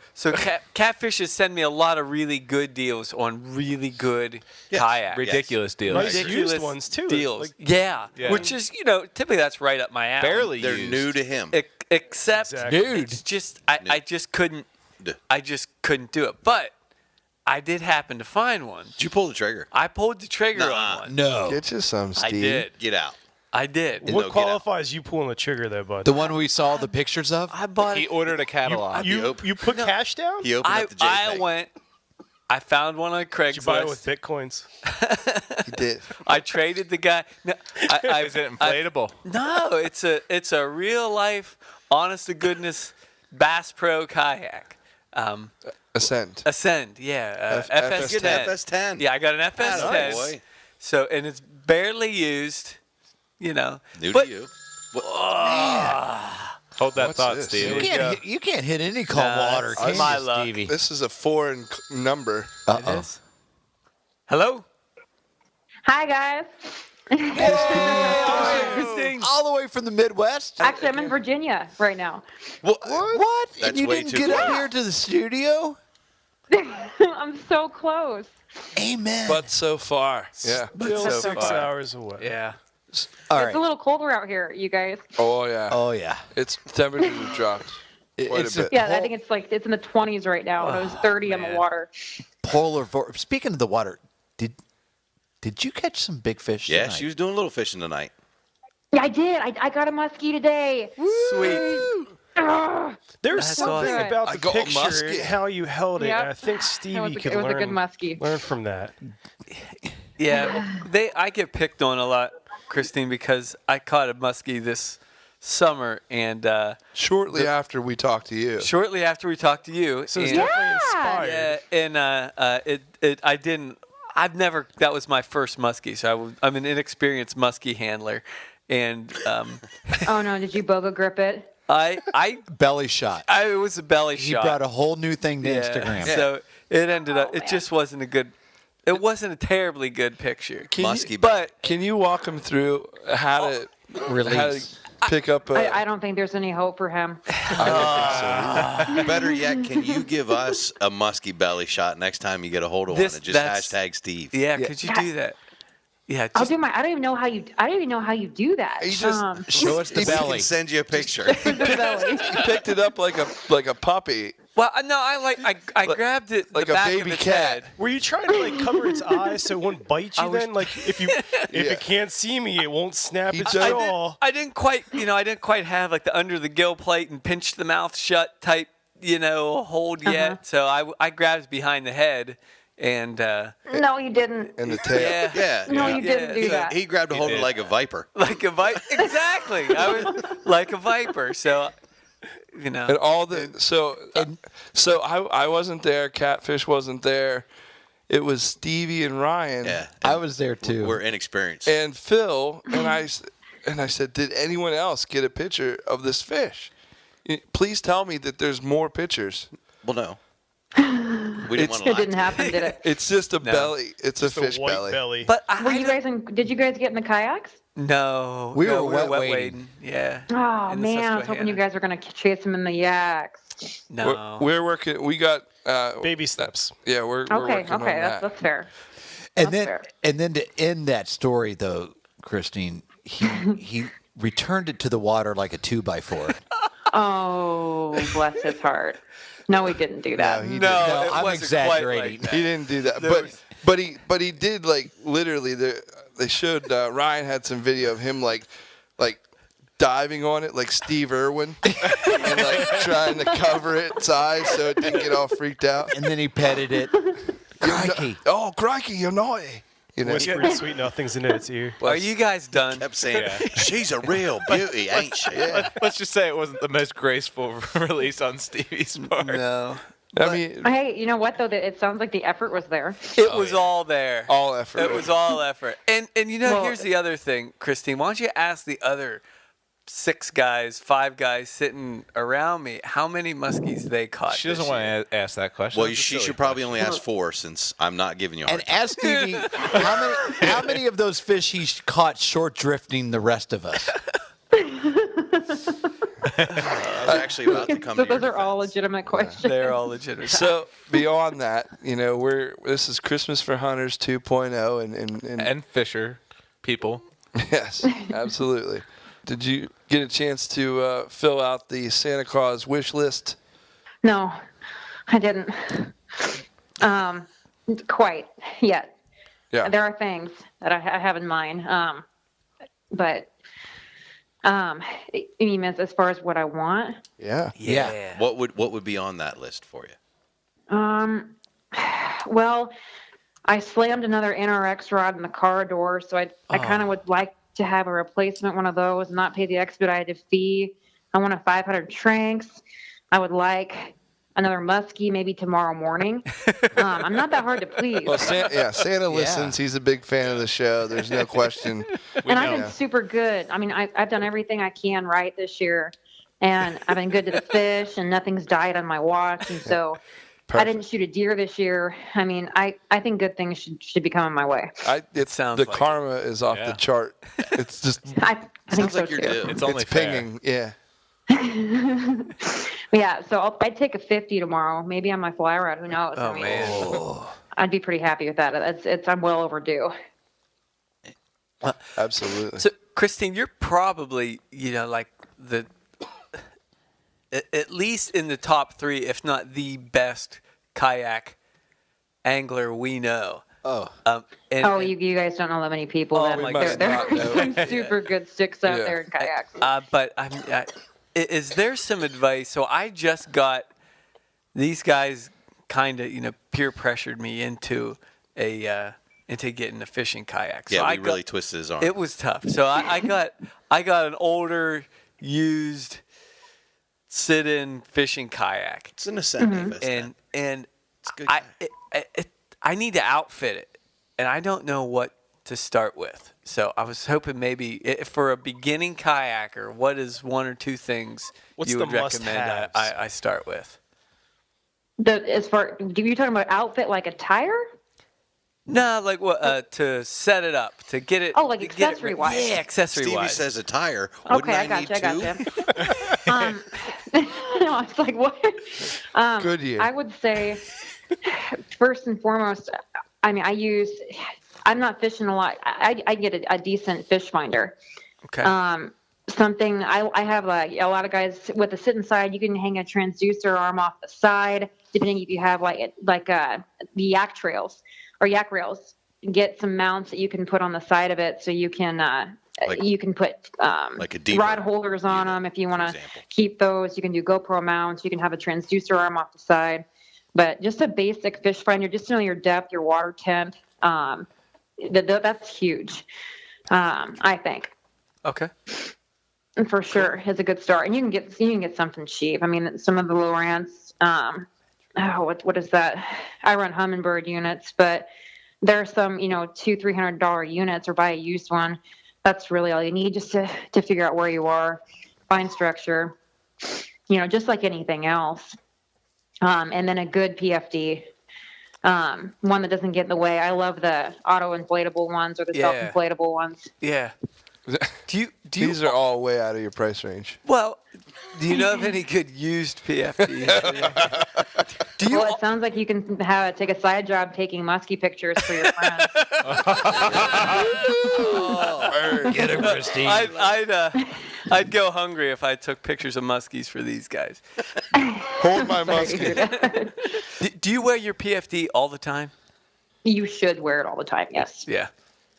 Catfish has sent me a lot of really good deals on really good kayaks. Ridiculous deal. Nice Ridiculous used ones, too. Deals. Like- yeah. Yeah. Which is typically that's right up my alley. Barely They're used. new to him. Except Exactly. it's just I just couldn't Dude. do it. But I did happen to find one. Did you pull the trigger? I pulled the trigger Nuh-uh. on one. No. Get you some, Steve. I did. Get out. I did. What get out. qualifies you pulling the trigger there, bud? The one we saw the pictures of? I bought He it. ordered a catalog. You put cash down? He opened up the JPEG. I found one on Did you buy it Craigslist. with bitcoins? He did. I traded the guy. No, Is it inflatable? no, it's a real life, honest to goodness Bass Pro kayak. Ascend. Ascend, yeah. FS10. Get an FS10. Yeah, I got an FS10. Boy. So and it's barely used, New but to you. Hold that What's thought, this? Steve. You can't hit any calm water, it's can my you, luck. Stevie? This is a foreign number. Uh-oh. Hello? Hi, guys. Christine. All the way from the Midwest? Actually, I'm in Virginia right now. What? That's And you way didn't too get up close. here to the studio? I'm so close. Amen. But so far. Yeah. Still so 6 far. hours away. Yeah. All It's right. a little colder out here, you guys. Oh yeah. Oh, yeah. It's temperature have dropped quite It's a bit. Yeah, I think it's in the 20s right now. It was 30 on the man. water. Speaking of the water, did you catch some big fish Yeah, tonight? she was doing a little fishing tonight. Yeah, I did. I got a muskie today. Sweet. Ugh. There's That's something awesome. about I the got a picture muskie. and how you held it. Yep. And I think Stevie could it was a good learn, muskie. learn from that. Yeah, I get picked on a lot, Christine, because I caught a muskie this summer, and Shortly after we talked to you. shortly after we talked to you, So it's and, definitely inspired. yeah, and I didn't. I've never. That was my first muskie, so I'm an inexperienced muskie handler, and Oh, no. Did you bogo grip it? I Belly shot. it was a belly He shot. brought a whole new thing to Yeah. Instagram. So it ended up. It man. just wasn't a good. It wasn't a terribly good picture. Muskie, But Can you walk him through how to Release. pick up a? I don't think there's any hope for him. I don't think so. better yet, can you give us a muskie belly shot next time you get a hold of This- one? And just that's- hashtag Steve. yeah, could you do that? Yeah, I'll just, do my. I don't even know how you do that. He just- Show us the We belly. can send you a picture. He picked it up like a puppy. well, no, I grabbed it like the a back baby of its cat. head. Were you trying to like cover its eyes so it wouldn't bite I you? was- Then, like if it can't see me, it won't snap its just- jaw. I didn't quite have like the under the gill plate and pinch the mouth shut type, hold yet. So I grabbed behind the head and No, you didn't. And the tail. yeah, Yeah. No, yeah. you didn't do So that. he grabbed a hold of it did. like a viper. like a viper. Exactly, I was like a viper. So And all the so I wasn't there. Catfish wasn't there. It was Stevie and Ryan. Yeah. I was there too. We're inexperienced. And Phil and I said, did anyone else get a picture of this fish? Please tell me that there's more pictures. Well, no. We didn't want to It lie. didn't happen, did it? It's just a belly. It's Just a fish white belly. but Were you guys did you guys get in the kayaks? no, We no, were wet wading. Yeah. Oh in the man, I was hoping you Susquehanna. guys were gonna chase them in the yaks. No. We're working. We got Baby steps. Yeah, we're Okay, working on okay, that. that's fair. And That's then, fair. to end that story, though, Christine, he returned it to the water like a 2x4. Oh, bless his heart. No, he didn't do that. he No, didn't. it I'm wasn't exaggerating. Quite like that. He didn't do that. There But was- but he did like literally. They showed Ryan had some video of him like diving on it like Steve Irwin and like trying to cover its eyes so it didn't get all freaked out. And then he petted it. Crikey. Oh, crikey, you're naughty. You know. Whispered sweet nothings into its ear. Are you guys done? Kept saying, she's a real beauty, ain't she? Let's just say it wasn't the most graceful release on Stevie's part. No. I mean, Hey, you know what though? It sounds like the effort was there. It was all there. all effort. It was all effort. And Well, here's the other thing, Christine. Why don't you ask the other 5 guys sitting around me how many muskies they caught? She doesn't this want year? to ask that question. Well, That's a she silly should probably question. only ask 4 since I'm not giving you a hard And time. ask Stevie how many of those fish he caught short drifting the rest of us. I was actually about to come So to your those are all defense. legitimate questions. They're all legitimate. So beyond that, this is Christmas for Hunters 2.0, And Fisher people. yes, absolutely. Did you get a chance to fill out the Santa Claus wish list? No, I didn't. Quite yet. Yeah. There are things that I have in mind. But you mean as far as what I want? Yeah. Yeah. What would be on that list for you? Well, I slammed another NRX rod in the car door, so I kind of would like to have a replacement one of those and not pay the expedited fee. I want a 500 Tranks. I would like another muskie maybe tomorrow morning. I'm not that hard to please. Well, Santa listens. He's a big fan of the show. There's no question. And I've been super good. I mean, I've done everything I can right this year. and I've been good to the fish, and nothing's died on my watch, and so I didn't shoot a deer this year. I mean, I think good things should be coming my way. It sounds the like karma is off the chart. It's just I think so too. It's only pinging. Yeah. Yeah, so I'd take a 50 tomorrow, maybe on my fly rod. Who knows? Oh, I mean, man. I'd be pretty happy with that. I'm well overdue. Absolutely. So, Christine, you're probably, like at least in the top 3, if not the best kayak angler we know. Oh. You guys don't know that many people. There are super good sticks out there in kayaks. But is there some advice? So I just got these guys kind of peer pressured me into getting a fishing kayak. So Yeah, we really twisted his arm. It was tough. So I got an older used sit-in fishing kayak. It's an incentive, and I need to outfit it, and I don't know what to start with. So I was hoping maybe for a beginning kayaker, what is 1 or 2 things you would recommend I start with? Do you talking about outfit like attire? No, like what to set it up, to get it. Oh, like accessory wise. Yeah, accessory wise. Stevie says attire. Okay, I gotcha. No, I was like, what? Goodyear. I would say, first and foremost, I mean, I'm not fishing a lot. I get a decent fish finder. Okay. Something I have a lot of guys with a sit inside. You can hang a transducer arm off the side, depending if you have like the yak trails or yak rails. Get some mounts that you can put on the side of it, so you can put like a deeper rod holders on them if you want to keep those. You can do GoPro mounts. You can have a transducer arm off the side. But just a basic fish finder, just to know your depth, your water temp. That's huge, I think. Okay. And for sure, it's a good start, and you can get something cheap. I mean, some of the Lowrance, what is that? I run Humminbird units, but there are some $200-$300 units, or buy a used one. That's really all you need, just to figure out where you are, find structure, just like anything else. And then a good PFD. One that doesn't get in the way. I love the auto inflatable ones or the self-inflatable ones. Yeah. These are all way out of your price range. Well, do you know of any good used PFDs? Well, it sounds like you can take a side job taking muskie pictures for your friends. Get him, Christine. I'd go hungry if I took pictures of muskies for these guys. Hold my muskie. Do you wear your PFD all the time? You should wear it all the time, yes. Yeah.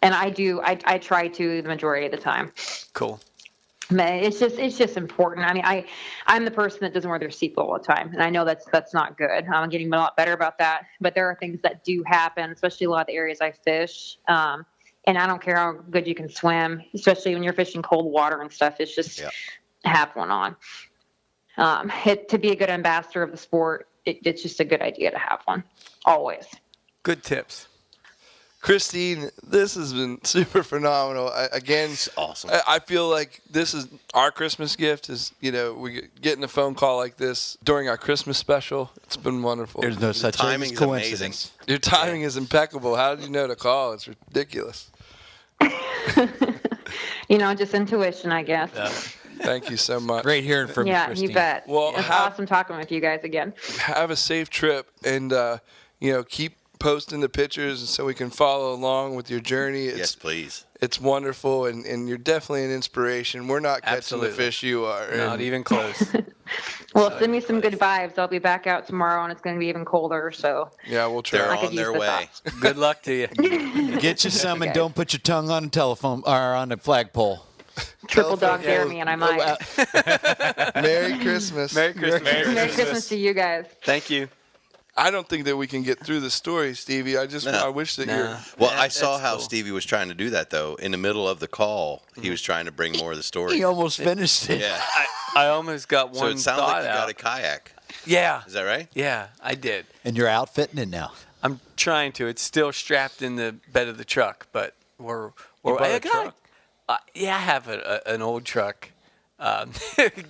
And I do. I try to the majority of the time. Cool. But it's just important. I mean, I'm the person that doesn't wear their seatbelt all the time, and I know that's not good. I'm getting a lot better about that. But there are things that do happen, especially a lot of the areas I fish. And I don't care how good you can swim, especially when you're fishing cold water and stuff. It's just have one on. To be a good ambassador of the sport, it's just a good idea to have one, always. Good tips. Christine, this has been super phenomenal. It's awesome. I feel like this is our Christmas gift. We getting a phone call like this during our Christmas special. It's been wonderful. There's no such thing as coincidence. Your timing is impeccable. How did you know to call? It's ridiculous. Just intuition, I guess. Yeah. Thank you so much. Great hearing from you, Christine. You bet. Well, it's awesome talking with you guys again. Have a safe trip, and keep posting the pictures so we can follow along with your journey. Yes, please. It's wonderful, and you're definitely an inspiration. We're not catching the fish you are. Not even close. Well, send me some good vibes. I'll be back out tomorrow, and it's going to be even colder. So yeah, we'll try. They're on their way. Good luck to you. Get you some, and don't put your tongue on a telephone or on a flagpole. Triple dog dare me, and I might. Merry Christmas. Merry Christmas. Merry Christmas to you guys. Thank you. I don't think that we can get through the story, Stevie. I wish that you're. Well, I saw how Stevie was trying to do that, though. In the middle of the call, he was trying to bring more of the story. He almost finished it. Yeah. I almost got one. So it sounds like you out. got a kayak. Yeah. Is that right? Yeah, I did. And you're outfitting it now. I'm trying to. It's still strapped in the bed of the truck, but I have an old truck.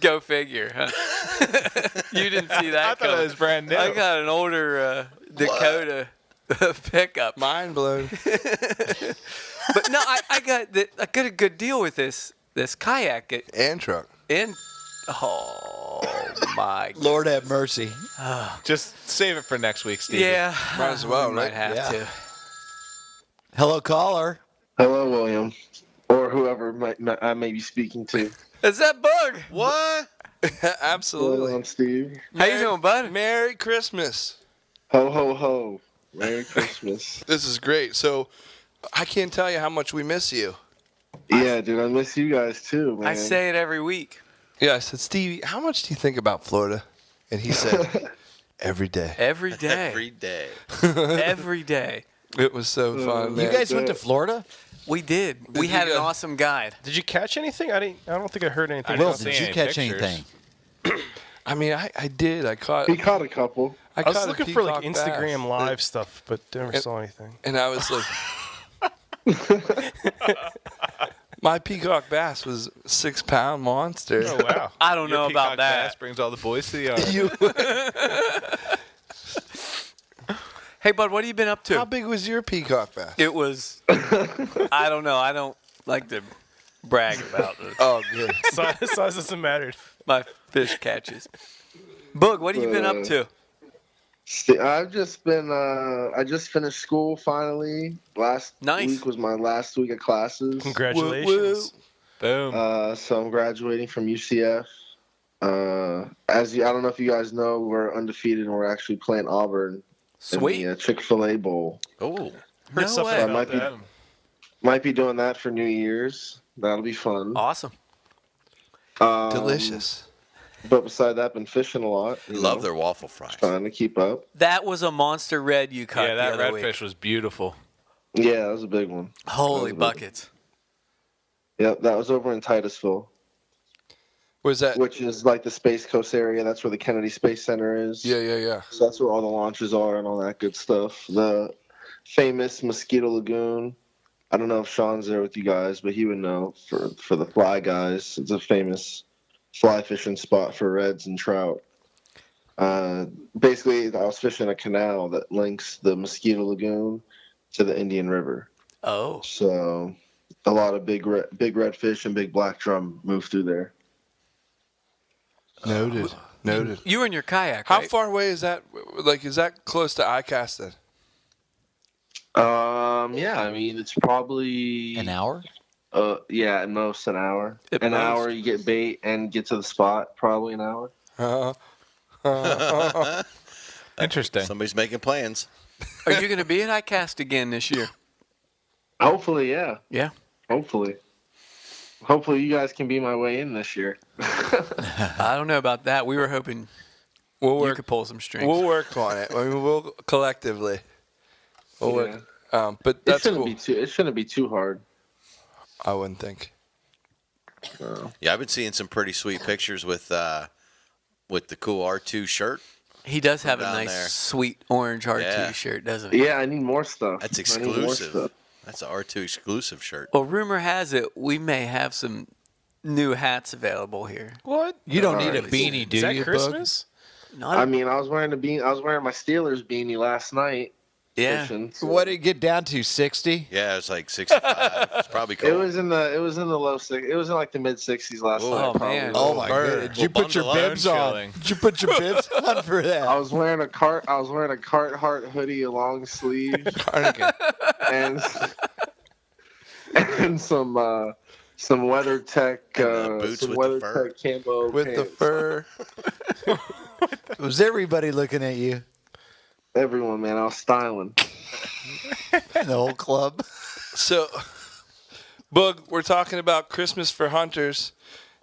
Go figure. Huh? You didn't see that. I thought it was brand new. I got an older Dakota pickup. Mind blown. But no, I got a good deal with this kayak and truck. And oh my Lord have mercy. Just save it for next week, Steve. Yeah, might as well, we right? might have to. Hello, caller. Hello, William, or whoever I may be speaking to. Is that Bug? What? Absolutely. Hello, I'm Steve. How you doing, bud? Merry Christmas. Ho, ho, ho. Merry Christmas. This is great. So, I can't tell you how much we miss you. Yeah, dude, I miss you guys too, man. I say it every week. Yeah, I said, Stevie, how much do you think about Florida? And he said, every day. Every day. Every day. Every day. It was so fun. You man. guys went to Florida? We did. We had an awesome guide. Did you catch anything? I don't think I heard anything. Will, did you catch anything? I mean, I did. He caught a couple. I was looking for like peacock Instagram bass. live stuff, but never saw anything. And I was like, my peacock bass was a 6-pound monster. Oh, wow. I don't know about that. Bass brings all the boys to the yard. Hey, bud, what have you been up to? How big was your peacock bass? It was, I don't know. I don't like to brag about it. Oh, good. Size doesn't matter. My fish catches. Boog, what have you been up to? I've just been. I just finished school finally. Last week was my last week of classes. Congratulations! Boom. So I'm graduating from UCF. I don't know if you guys know, we're undefeated and we're actually playing Auburn Sweet. in the Chick-fil-A Bowl. Oh, No So way. I might be doing that for New Year's. That'll be fun. Awesome. Delicious. But beside that, I've been fishing a lot. Love their waffle fries. Trying to keep up. That was a monster red you caught Yeah, the that other week. redfish was beautiful. Yeah, that was a big one. Holy That was a big buckets. Yep, that was over in Titusville. Where's that? Which is like the Space Coast area. That's where the Kennedy Space Center is. Yeah. So that's where all the launches are and all that good stuff. The famous Mosquito Lagoon. I don't know if Sean's there with you guys, but he would know for the fly guys. It's a famous fly fishing spot for reds and trout. Basically, I was fishing a canal that links the Mosquito Lagoon to the Indian River. Oh. So a lot of big redfish and big black drum move through there. Noted. You were in your kayak, How right? far away is that? Like, is that close to ICAST then? Yeah, I mean, it's probably an hour. Yeah, at most an hour. At An most. hour, you get bait and get to the spot. Probably an hour. Interesting. Somebody's making plans. Are you going to be at ICAST again this year? Hopefully, yeah. Yeah. Hopefully you guys can be my way in this year. I don't know about that. We were hoping you could pull some strings. We'll work on it. I mean, we'll collectively. We'll work. But that's cool. It shouldn't be too hard. I wouldn't think. Yeah, I've been seeing some pretty sweet pictures with the cool R2 shirt. He does have a down nice, there. sweet orange RT Yeah. shirt, doesn't he? Yeah, I need more stuff. That's I need more exclusive. stuff. That's an R2 exclusive shirt. Well, rumor has it we may have some new hats available here. What? You don't need a Alright. beanie, do Is that you, Bug? Christmas? I mean, I was wearing my Steelers beanie last night. Yeah. Fishing, so- What did it get down to? 60? Yeah, it's like 65. It's probably cool. It was in the low six. It was in like the mid 60s last Oh, night. Oh, probably. man. Oh my god! Did you put your bibs on? Did you put your bibs on for that? I was wearing a Carhartt hoodie, a long sleeve, and some WeatherTech boots some with the fur. WeatherTech camo With the pants. fur. Was everybody looking at you? Everyone, man, I was styling. The whole club. So, Boog, we're talking about Christmas for hunters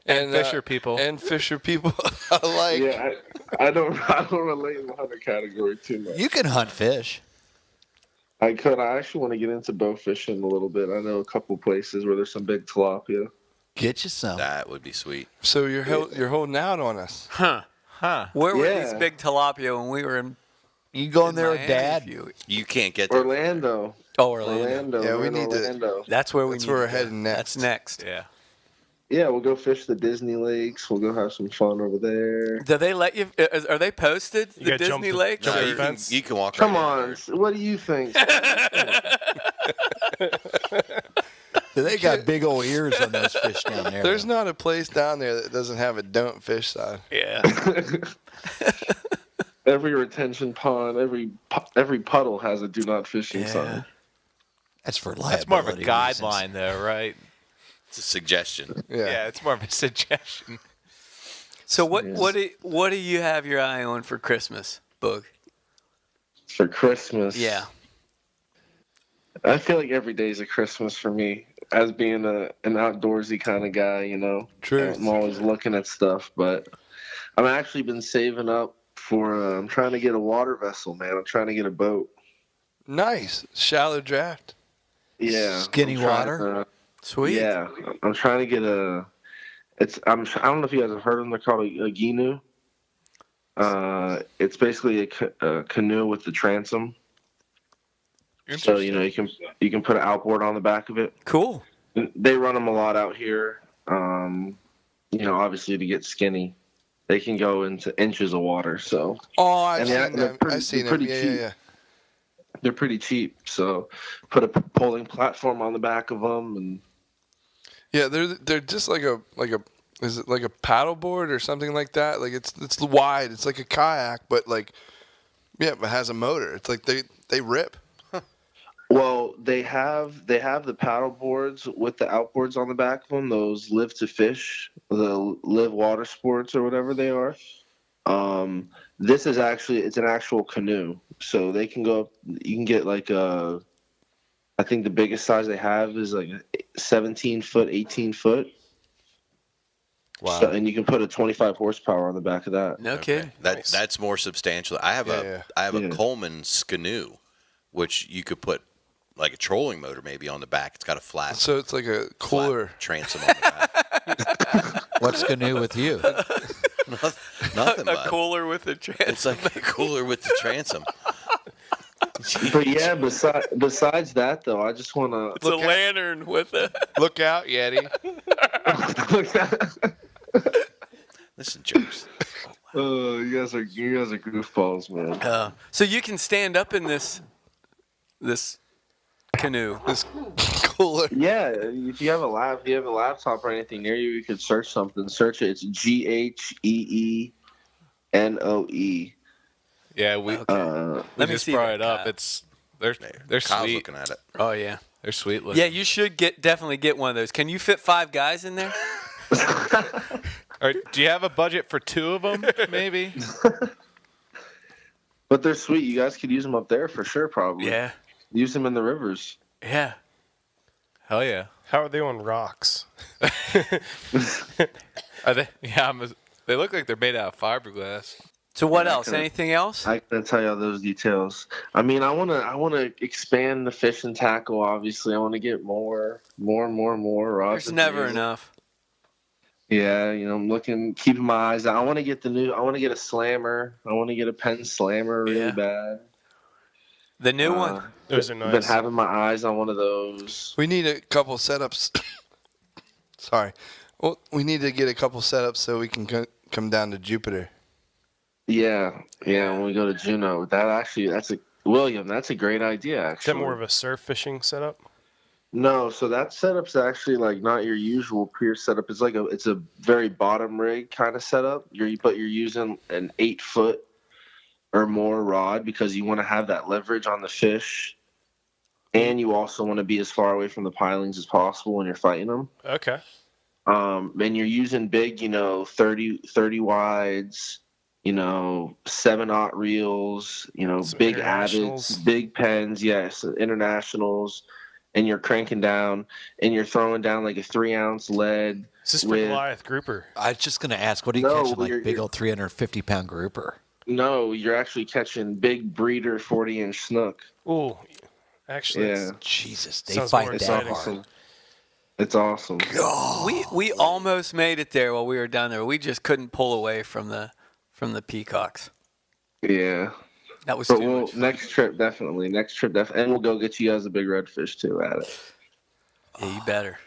And fisher people. and fisher people alike. Yeah, I don't relate in the hunter category too much. You can hunt fish. I actually want to get into bow fishing a little bit. I know a couple places where there's some big tilapia. Get you some. That would be sweet. So you're holding out on us. Huh. Where were these Yeah. big tilapia when we were in? You go in there with Miami a Dad. few- You can't get there. Orlando. Oh, Orlando. Yeah, We're we in need to- Orlando. That's where we That's need where to we're go. heading next. That's next. Yeah. Yeah, we'll go fish the Disney lakes. We'll go have some fun over there. Do they let you? Are they posted? The Disney lakes? No, you can walk. Come right on, what do you think? They got big old ears on those fish down there. There's not a place down there that doesn't have a don't fish sign. Yeah. Every retention pond, every puddle has a do not fishing sign. That's for That's more of a liability guideline, though, right? It's a suggestion. Yeah, it's more of a suggestion. So what do you have your eye on for Christmas, Boog? For Christmas? Yeah. I feel like every day is a Christmas for me. As being an outdoorsy kind of guy, you know. True. I'm always looking at stuff, but I've actually been saving up for. I'm trying to get a water vessel, man. I'm trying to get a boat. Nice. Shallow draft. Yeah. Skinny I'm trying water. Sweet. Yeah, I'm trying to get a. I don't know if you guys have heard of them. They're called a Ginu. It's basically a canoe with the transom. So you can put an outboard on the back of it. Cool. They run them a lot out here. Obviously to get skinny, they can go into inches of water. So. Oh, I've seen them. Yeah. They're pretty cheap. So, put a polling platform on the back of them, and. Yeah, they're just like a is it like a paddleboard or something like that? Like it's wide. It's like a kayak, but but it has a motor. It's like they rip. Well, they have the paddle boards with the outboards on the back of them. Those Live to Fish, the Live Water Sports or whatever they are. This is it's an actual canoe, so they can go up. You can get I think the biggest size they have is 17 foot, 18 foot. Wow! So, and you can put a 25 horsepower on the back of that. No kidding. That's more substantial. I have a Coleman Skanu, which you could put like a trolling motor maybe on the back. It's got a flat. So it's like a cooler transom on the back. What's Skanu with you? Nothing. A cooler with a transom. It's like a cooler with the transom. But yeah, besides that though, I just want to. It's a lantern with a. Look out, Yeti! Listen, jerks. You guys are goofballs, man. So you can stand up in this canoe. This cooler. Yeah, if you have a laptop or anything near you, you could search something. Search it. It's GHEENOE. Yeah, we just brought it up. They're Kyle's sweet. looking at it. Oh yeah, they're sweet looking. Yeah, you should definitely get one of those. Can you fit 5 guys in there? Or do you have a budget for 2 of them, maybe? But they're sweet. You guys could use them up there for sure, probably. Yeah. Use them in the rivers. Yeah. Hell yeah. How are they on rocks? Are they? Yeah, they look like they're made out of fiberglass. So what else? Anything else? I can tell you all those details. I mean, I want to expand the fish and tackle. Obviously, I want to get more rods. There's never enough. Yeah, I'm keeping my eyes out. I want to get a slammer. I want to get a Penn slammer really bad. The new one. Those are nice. Been having my eyes on one of those. We need a couple setups. Sorry. Well, we need to get a couple setups so we can come down to Jupiter. Yeah. When we go to Juneau, that's a great idea. Actually, Is that more of a surf fishing setup? No, so that setup's actually not your usual pier setup. It's a very bottom rig kind of setup. But you're using an 8 foot or more rod because you want to have that leverage on the fish, and you also want to be as far away from the pilings as possible when you're fighting them. Okay. And you're using big, 30 wides, 7/0 reels, big Avids, big pens, yes, internationals, and you're cranking down, and you're throwing down like a 3-ounce lead. Is this for Goliath grouper? I was just going to ask, what are you catching, big old 350-pound grouper? No, you're actually catching big breeder 40-inch snook. Ooh, actually, yeah. Jesus, they fight that hard. It's awesome. We almost made it there while we were down there. We just couldn't pull away from the peacocks. Yeah. That was too much. Next trip, definitely. And we'll go get you guys a big redfish too at it. Yeah, you better.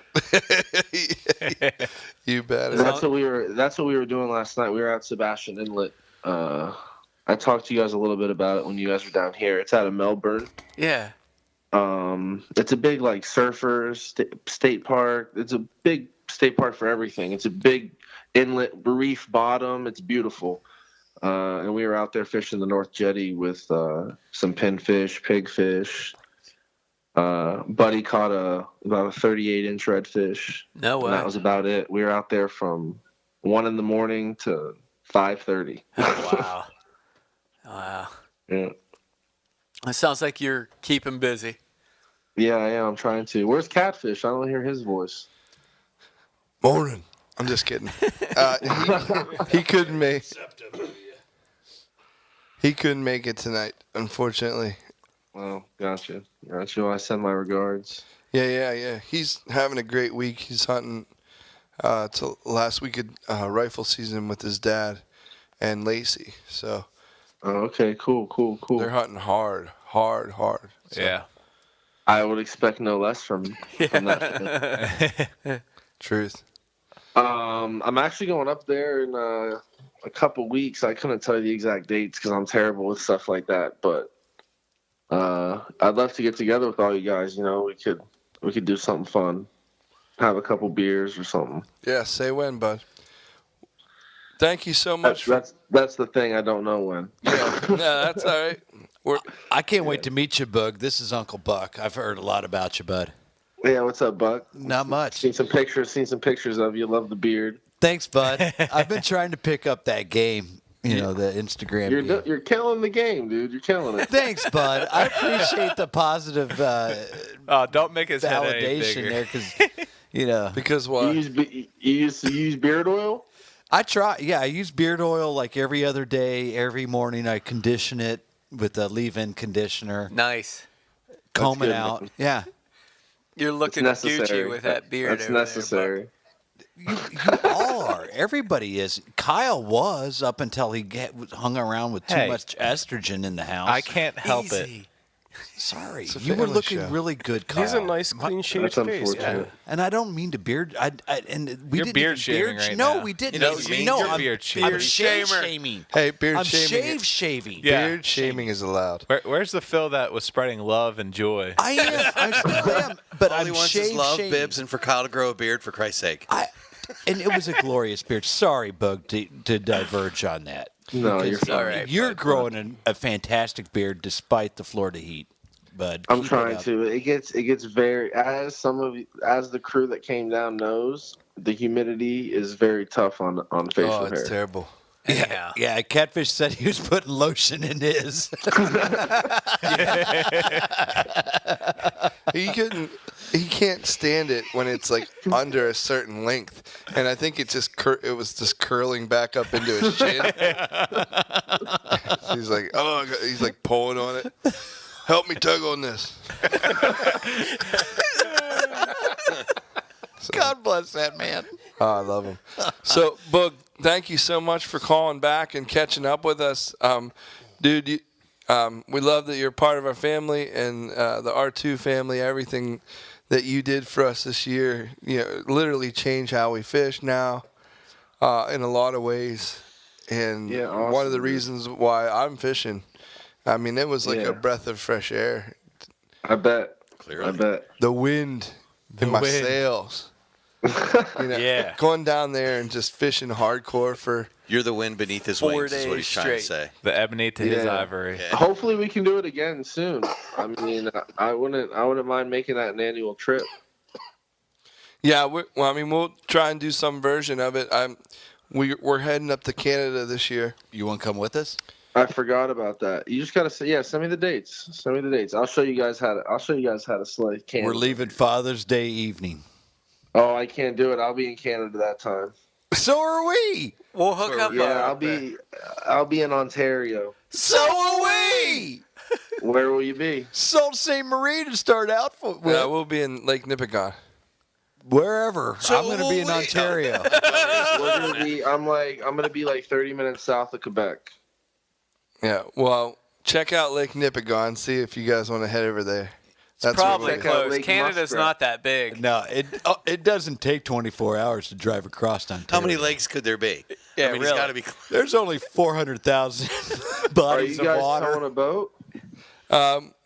You bet. That's what we were doing last night. We were at Sebastian Inlet. I talked to you guys a little bit about it when you guys were down here. It's out of Melbourne. Yeah. It's a big like surfers state park. It's a big state park for everything. It's a big inlet reef bottom. It's beautiful. And we were out there fishing the North Jetty with some pinfish, pigfish. Buddy caught about a 38-inch redfish. No way. And that was about it. We were out there from 1 a.m. to 5:30. Oh, wow. Wow. Yeah. It sounds like you're keeping busy. Yeah, I am. I'm trying to. Where's Catfish? I don't hear his voice. Morning. I'm just kidding. He couldn't make. He couldn't make it tonight, unfortunately. Well, gotcha. Well, I send my regards. Yeah. He's having a great week. He's hunting till last week of rifle season with his dad and Lacey. So. Oh, okay. Cool. They're hunting hard. So. Yeah. I would expect no less from that. Truth. I'm actually going up there in a couple weeks. I couldn't tell you the exact dates because I'm terrible with stuff like that. But I'd love to get together with all you guys. You know, we could do something fun, have a couple beers or something. Yeah. Say when, bud. Thank you so much. That's the thing. I don't know when. Yeah. No, that's all right. I can't wait to meet you, Bug. This is Uncle Buck. I've heard a lot about you, bud. Yeah, what's up, Buck? Not much. Seen some pictures of you. Love the beard. Thanks, bud. I've been trying to pick up that game. You know, the Instagram game. You're killing the game, dude. You're killing it. Thanks, bud. I appreciate the positive don't make his head any validation bigger. there, because you know. Because what? You use beard oil? I try. Yeah, I use beard oil like every other day. Every morning, I condition it with a leave-in conditioner. Nice. Comb it good, out. man. Yeah. You're looking Gucci with that beard. That's over necessary. You all are. Everybody is. Kyle was up until he hung around with too Hey. much estrogen in the house. I can't help it. Sorry, It's a you were family looking show. really good, Kyle. He's a nice, clean-shaved That's face. unfortunate. Yeah. And I don't mean to beard. And we You're didn't beard even shaving right No, now. we didn't. You know what it means? No, You're I'm beard I'm shaving. shave shaming. Hey, beard I'm shaming. shaving. Yeah. Beard shaming is allowed. Where's the Phil that was spreading love and joy? I am. I still am. But All I'm he wants shave is love, shaming. bibs, and for Kyle to grow a beard, for Christ's sake. And it was a glorious beard. Sorry, Bug, to diverge on that. No, you're fine. All right, You're bud. growing a fantastic beard despite the Florida heat, bud. I'm Keep it trying up. to. It gets very as the crew that came down knows, the humidity is very tough on facial Oh, hair. it's terrible. Yeah. Yeah, Catfish said he was putting lotion in his. He can't stand it when it's like under a certain length, and I think it was just curling back up into his chin. So he's like, he's like pulling on it. Help me tug on this. God bless that man. Oh, I love him. So, Boog, thank you so much for calling back and catching up with us. Dude, we love that you're part of our family and the R2 family, everything that you did for us this year, literally changed how we fish now in a lot of ways. And awesome, one of the reasons why I'm fishing, I mean, it was like a breath of fresh air. I bet. Clearly. I bet. The wind in my sails. Yeah. Going down there and just fishing hardcore for... You're the wind beneath his 4 wings is what days he's trying to straight. say. The ebony to his ivory. Yeah. Hopefully we can do it again soon. I mean, I wouldn't mind making that an annual trip. Yeah, we'll try and do some version of it. We're heading up to Canada this year. You want to come with us? I forgot about that. You just gotta say, send me the dates. Send me the dates. I'll show you guys how to slay Canada. We're leaving Father's Day evening. Oh, I can't do it. I'll be in Canada that time. So are we. We'll hook up. Yeah, I'll be in Ontario. So are we. Where will you be? Sault Ste. Marie to start out with. Yeah, we'll be in Lake Nipigon. Wherever. I'm going to be in Ontario. We're gonna be. I'm gonna be like 30 minutes south of Quebec. Yeah, well, check out Lake Nipigon. See if you guys want to head over there. That's probably what close. Lake Canada's Muskrat. not that big. No, it doesn't take 24 hours to drive across Ontario. How many lakes could there be? Yeah, I mean, really. it's got to be. There's only 400,000 Are bodies you guys of water. towing a boat?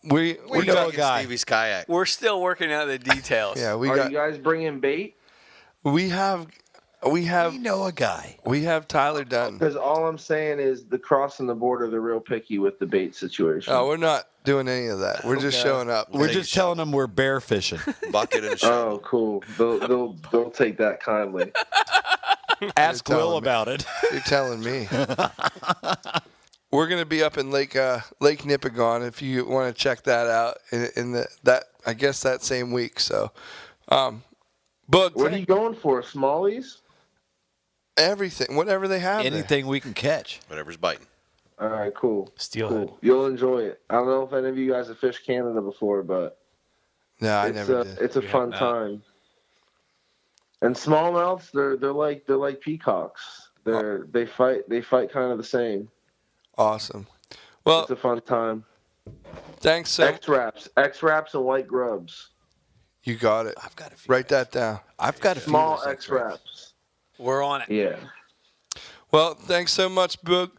We know a guy. Stevie's kayak. We're still working out the details. Yeah, Are you guys bringing bait? we have We know a guy. We have Tyler Dutton. Because all I'm saying is the crossing the border, they're real picky with the bait situation. Oh, we're not doing any of that. We're just showing up. We're just telling them we're bear fishing. Bucket and a shovel. Oh, cool. They'll take that kindly. Ask You're Will telling me. about it. You're telling me. We're gonna be up in Lake Nipigon if you want to check that out I guess that same week. So, but What are you going for? Smallies? everything, whatever they have, there. Anything we can catch. Whatever's biting. All right, cool. Steelhead. Cool. You'll enjoy it. I don't know if any of you guys have fished Canada before, but No, I it's never did. it's a fun time. And smallmouths, they're like peacocks. They fight kind of the same. Awesome. Well, It's a fun time. thanks. So X-wraps and white grubs. you got it. I've got to write that down. I've got a few Small of those X-wraps. We're on it. Yeah. Well, thanks so much, Boog.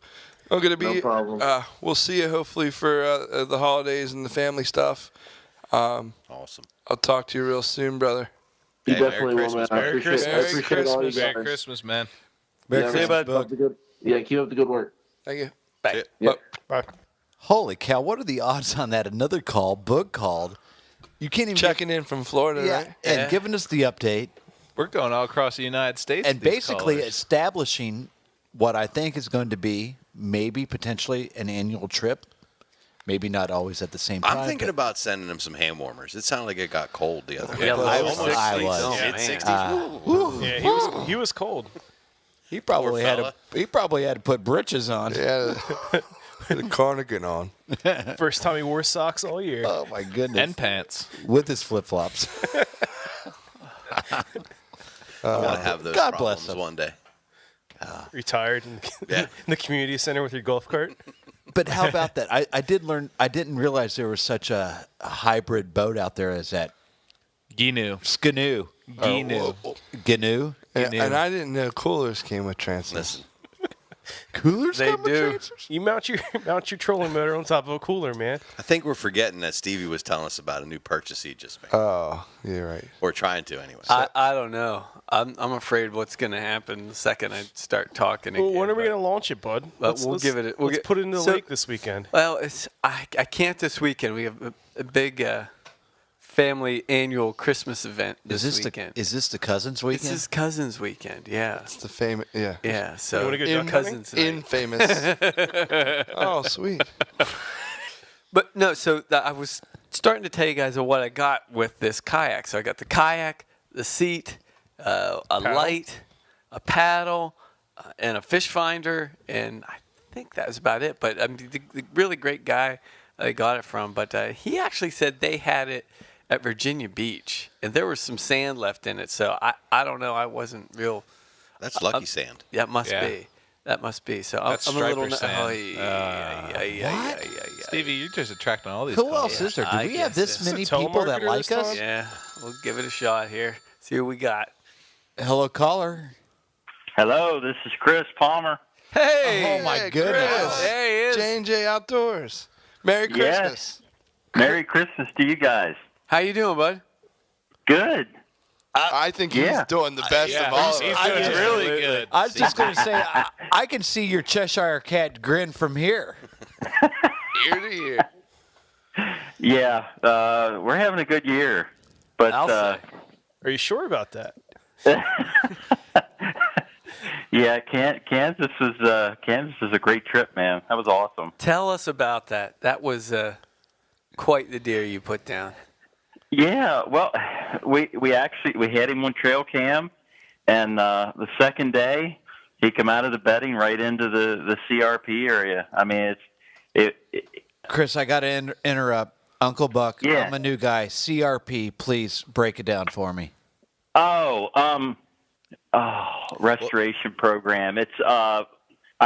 I'm gonna be. No problem. We'll see you hopefully for the holidays and the family stuff. Awesome. I'll talk to you real soon, brother. You Hey, Merry definitely will, man. Christmas, I Merry appreciate Christmas. I appreciate all you Merry guys. Christmas, man. Merry Yeah, Christmas, man. Boog. Keep up the good- Yeah, keep up the good work. Thank you. Bye. Yep. Holy cow! What are the odds on that? Another call. Boog called. You can't even Checking in from Florida, Yeah, right? and Yeah. giving us the update We're going all across the United States. and with these basically callers. establishing what I think is going to be maybe potentially an annual trip. Maybe not always at the same time. I'm thinking but about sending him some hand warmers. It sounded like it got cold the other day. Yeah, I almost was. I 60s. was. Oh, man. Mid-60s. Yeah, he was cold. He probably Poor had fella. he probably had to put britches on. Yeah, the cardigan on. First time he wore socks all year. Oh my goodness! and pants. With his flip flops. I want to have those God bless problems him. one day. Retired in the community center with your golf cart. But how about that? I did learn. I didn't realize there was such a hybrid boat out there as that Ginu. Skanu. Ginu. Gnu. And I didn't know coolers came with transits. Listen, Coolers. They come with do. transfers? You mount your trolling motor on top of a cooler, man. I think we're forgetting that Stevie was telling us about a new purchase he just made. Oh, you're right. Or trying to, anyway. I don't know. I'm afraid what's going to happen the second I start talking Well, again. when are we but- going to launch it, bud? But we'll give it. We'll Let's get, put it in the so- lake this weekend. Well, I can't this weekend. We have a big family annual Christmas event this weekend. Is this the cousins weekend? This is cousins weekend. Yeah. It's the famous. Yeah. Yeah. So You wanna go duck cousins. tonight. Infamous. Oh, sweet. But no, so I was starting to tell you guys of what I got with this kayak. So I got the kayak, the seat, a light, a paddle, and a fish finder, and I think that was about it. But I mean, the really great guy I got it from, but he actually said they had it at Virginia Beach, and there was some sand left in it. So I don't know. I wasn't real. That's lucky sand. That must Yeah. be. That must be. So That's I'm a little. striper sand. Oh, yeah. Stevie, you're just attracting all these Who callers. else is there? Do I we have guess this so. many Is it people that telemarketer like this us? time? Yeah, we'll give it a shot here. See what we got. Hello, caller. Hello, this is Chris Palmer. Hey! Oh my Hey, goodness! Chris. There he is. J&J Outdoors. Merry Yes. Christmas. Merry Christmas to you guys. How you doing, bud? Good. I think he's Yeah. doing the best Yeah, of all of he's us. doing really good. I was just going to say, I can see your Cheshire Cat grin from here. Ear to ear. Yeah, we're having a good year. But I'll say. Are you sure about that? yeah, Kansas is a great trip, man. That was awesome. Tell us about that. That was quite the deer you put down. Yeah, well, we had him on trail cam, and the second day he come out of the bedding right into the CRP area. I mean, Chris, I got to interrupt. Uncle Buck, Yeah. I'm a new guy. CRP, please break it down for me. restoration program. It's I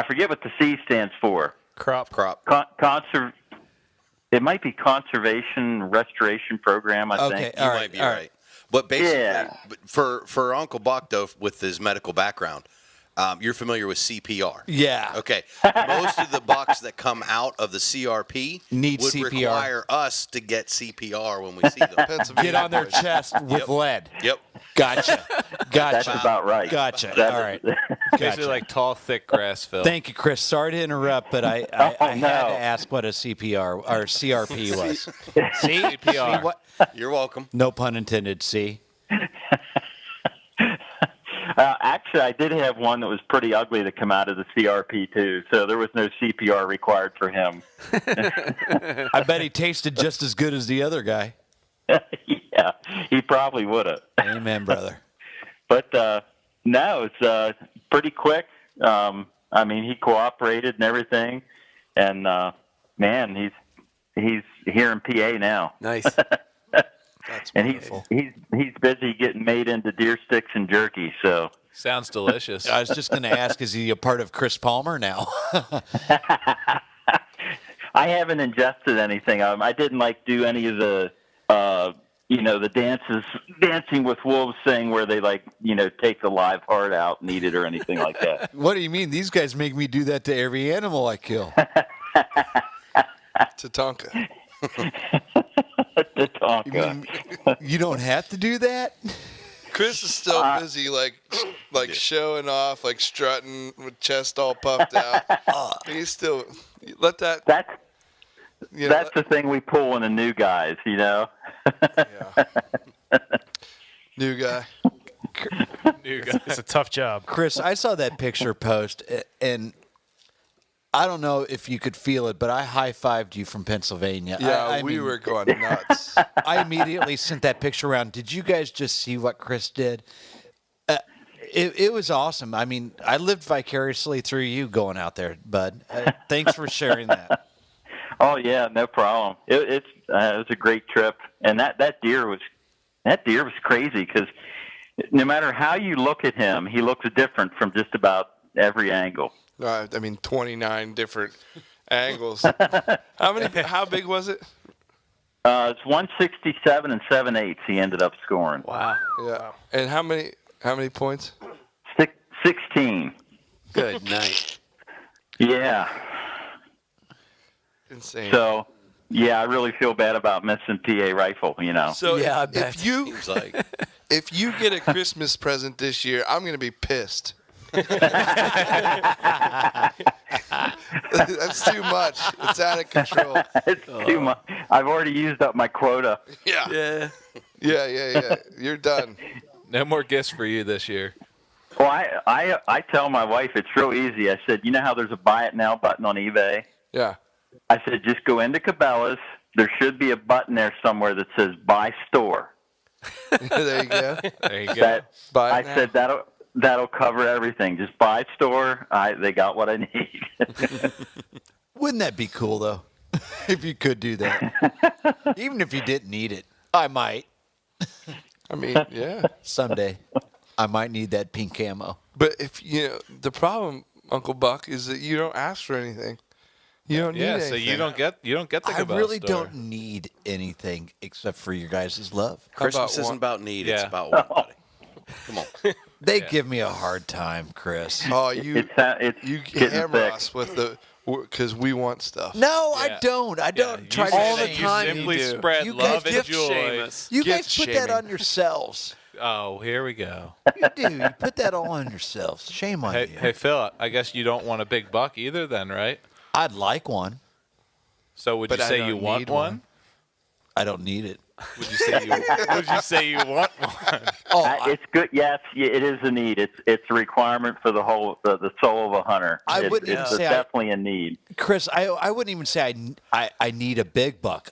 forget what the C stands for. Crop. Conserve. It might be Conservation Restoration Program, I think. You might be right. But basically, for Uncle Buck, though, with his medical background, you're familiar with CPR. Yeah. Okay. Most of the bucks that come out of the CRP Need would CPR. require us to get CPR when we see them. Get on their chest with lead. Yep. Gotcha. That's about right. Gotcha. That All is- right. Basically like tall, thick grass, Phil. Thank you, Chris. Sorry to interrupt, but I had to ask what a CPR or CRP was. See? CPR. See what? You're welcome. No pun intended. See? Actually, I did have one that was pretty ugly to come out of the CRP, too, so there was no CPR required for him. I bet he tasted just as good as the other guy. Yeah, he probably would have. Amen, brother. But no, it's pretty quick. I mean, he cooperated and everything, and man, he's here in PA now. Nice. That's and wonderful. he's busy getting made into deer sticks and jerky. So sounds delicious. I was just going to ask, is he a part of Chris Palmer now? I haven't ingested anything. I didn't do any of the the Dancing with Wolves thing where they take the live heart out and eat it or anything like that. What do you mean? These guys make me do that to every animal I kill. Tatanka. You don't have to do that? Chris is still busy, showing off, strutting with chest all puffed out. He's still let that. That's the thing we pull in the new guys, New guy. It's a tough job. Chris, I saw that picture post, and I don't know if you could feel it, but I high-fived you from Pennsylvania. Yeah, we were going nuts. I immediately sent that picture around. Did you guys just see what Chris did? It was awesome. I mean, I lived vicariously through you going out there, bud. Thanks for sharing that. Oh yeah, no problem. It was a great trip, and that deer was crazy because no matter how you look at him, he looks different from just about every angle. 29 different angles. How big was it? It's 167 and 7/8. He ended up scoring. Wow. Yeah. And how many points? 16. Good night. Yeah. Insane. So, yeah, I really feel bad about missing PA rifle. So yeah, I bet. if you get a Christmas present this year, I'm going to be pissed. That's too much. It's out of control. It's too much. I've already used up my quota. Yeah. You're done. No more gifts for you this year. Well, I tell my wife it's real easy. I said, you know how there's a buy it now button on eBay? Yeah. I said, just go into Cabela's. There should be a button there somewhere that says buy store. There you go. There you go. Buy I it now. said that'll cover everything. Just buy store. They got what I need. Wouldn't that be cool, though, if you could do that? Even if you didn't need it. I might. I mean, yeah. Someday. I might need that pink camo. But if the problem, Uncle Buck, is that you don't ask for anything. You don't need anything. So you don't get the I Cabela's really store. don't need anything except for your guys' love. Christmas isn't about need; it's Yeah. about want, buddy. Come on. They give me a hard time, Chris. Oh, you getting hammer thick. us with because we want stuff. No, Yeah. I don't. I don't You try say to that shame you you. simply do. spread You love guys and gift joy. You Gift guys put that shaming. on yourselves. Oh, here we go. You do. You put that all on yourselves. Shame on you. Hey, Phil, I guess you don't want a big buck either then, right? I'd like one. So would But you I say don't you want need one? one. I don't need it. Would you say you want one? It's good. Yes, it is a need. It's a requirement for the soul of a hunter. I wouldn't even it's say definitely a need. Chris, I wouldn't even say I need a big buck.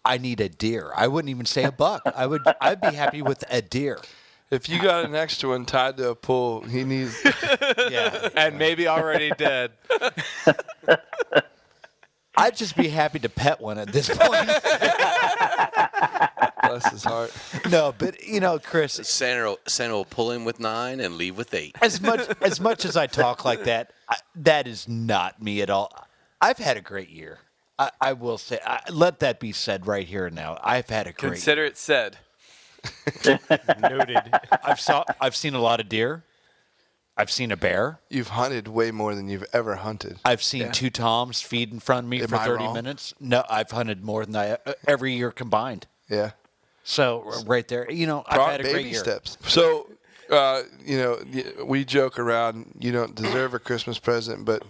I need a deer. I wouldn't even say a buck. I'd be happy with a deer. If you got an extra one tied to a pole, he needs. Yeah. And maybe already dead. I'd just be happy to pet one at this point. Bless his heart. No, but Chris, Santa will pull in with 9 and leave with 8. as much as I talk like that, that is not me at all. I've had a great year. I will say, let that be said right here and now. I've had a great Consider it said. Noted. I've seen a lot of deer. I've seen a bear. You've hunted way more than you've ever hunted. I've seen two toms feed in front of me for 30 minutes. No, I've hunted more than I every year combined. Yeah. So right there, I've had a great baby year. steps. So, we joke around. You don't deserve a Christmas present, but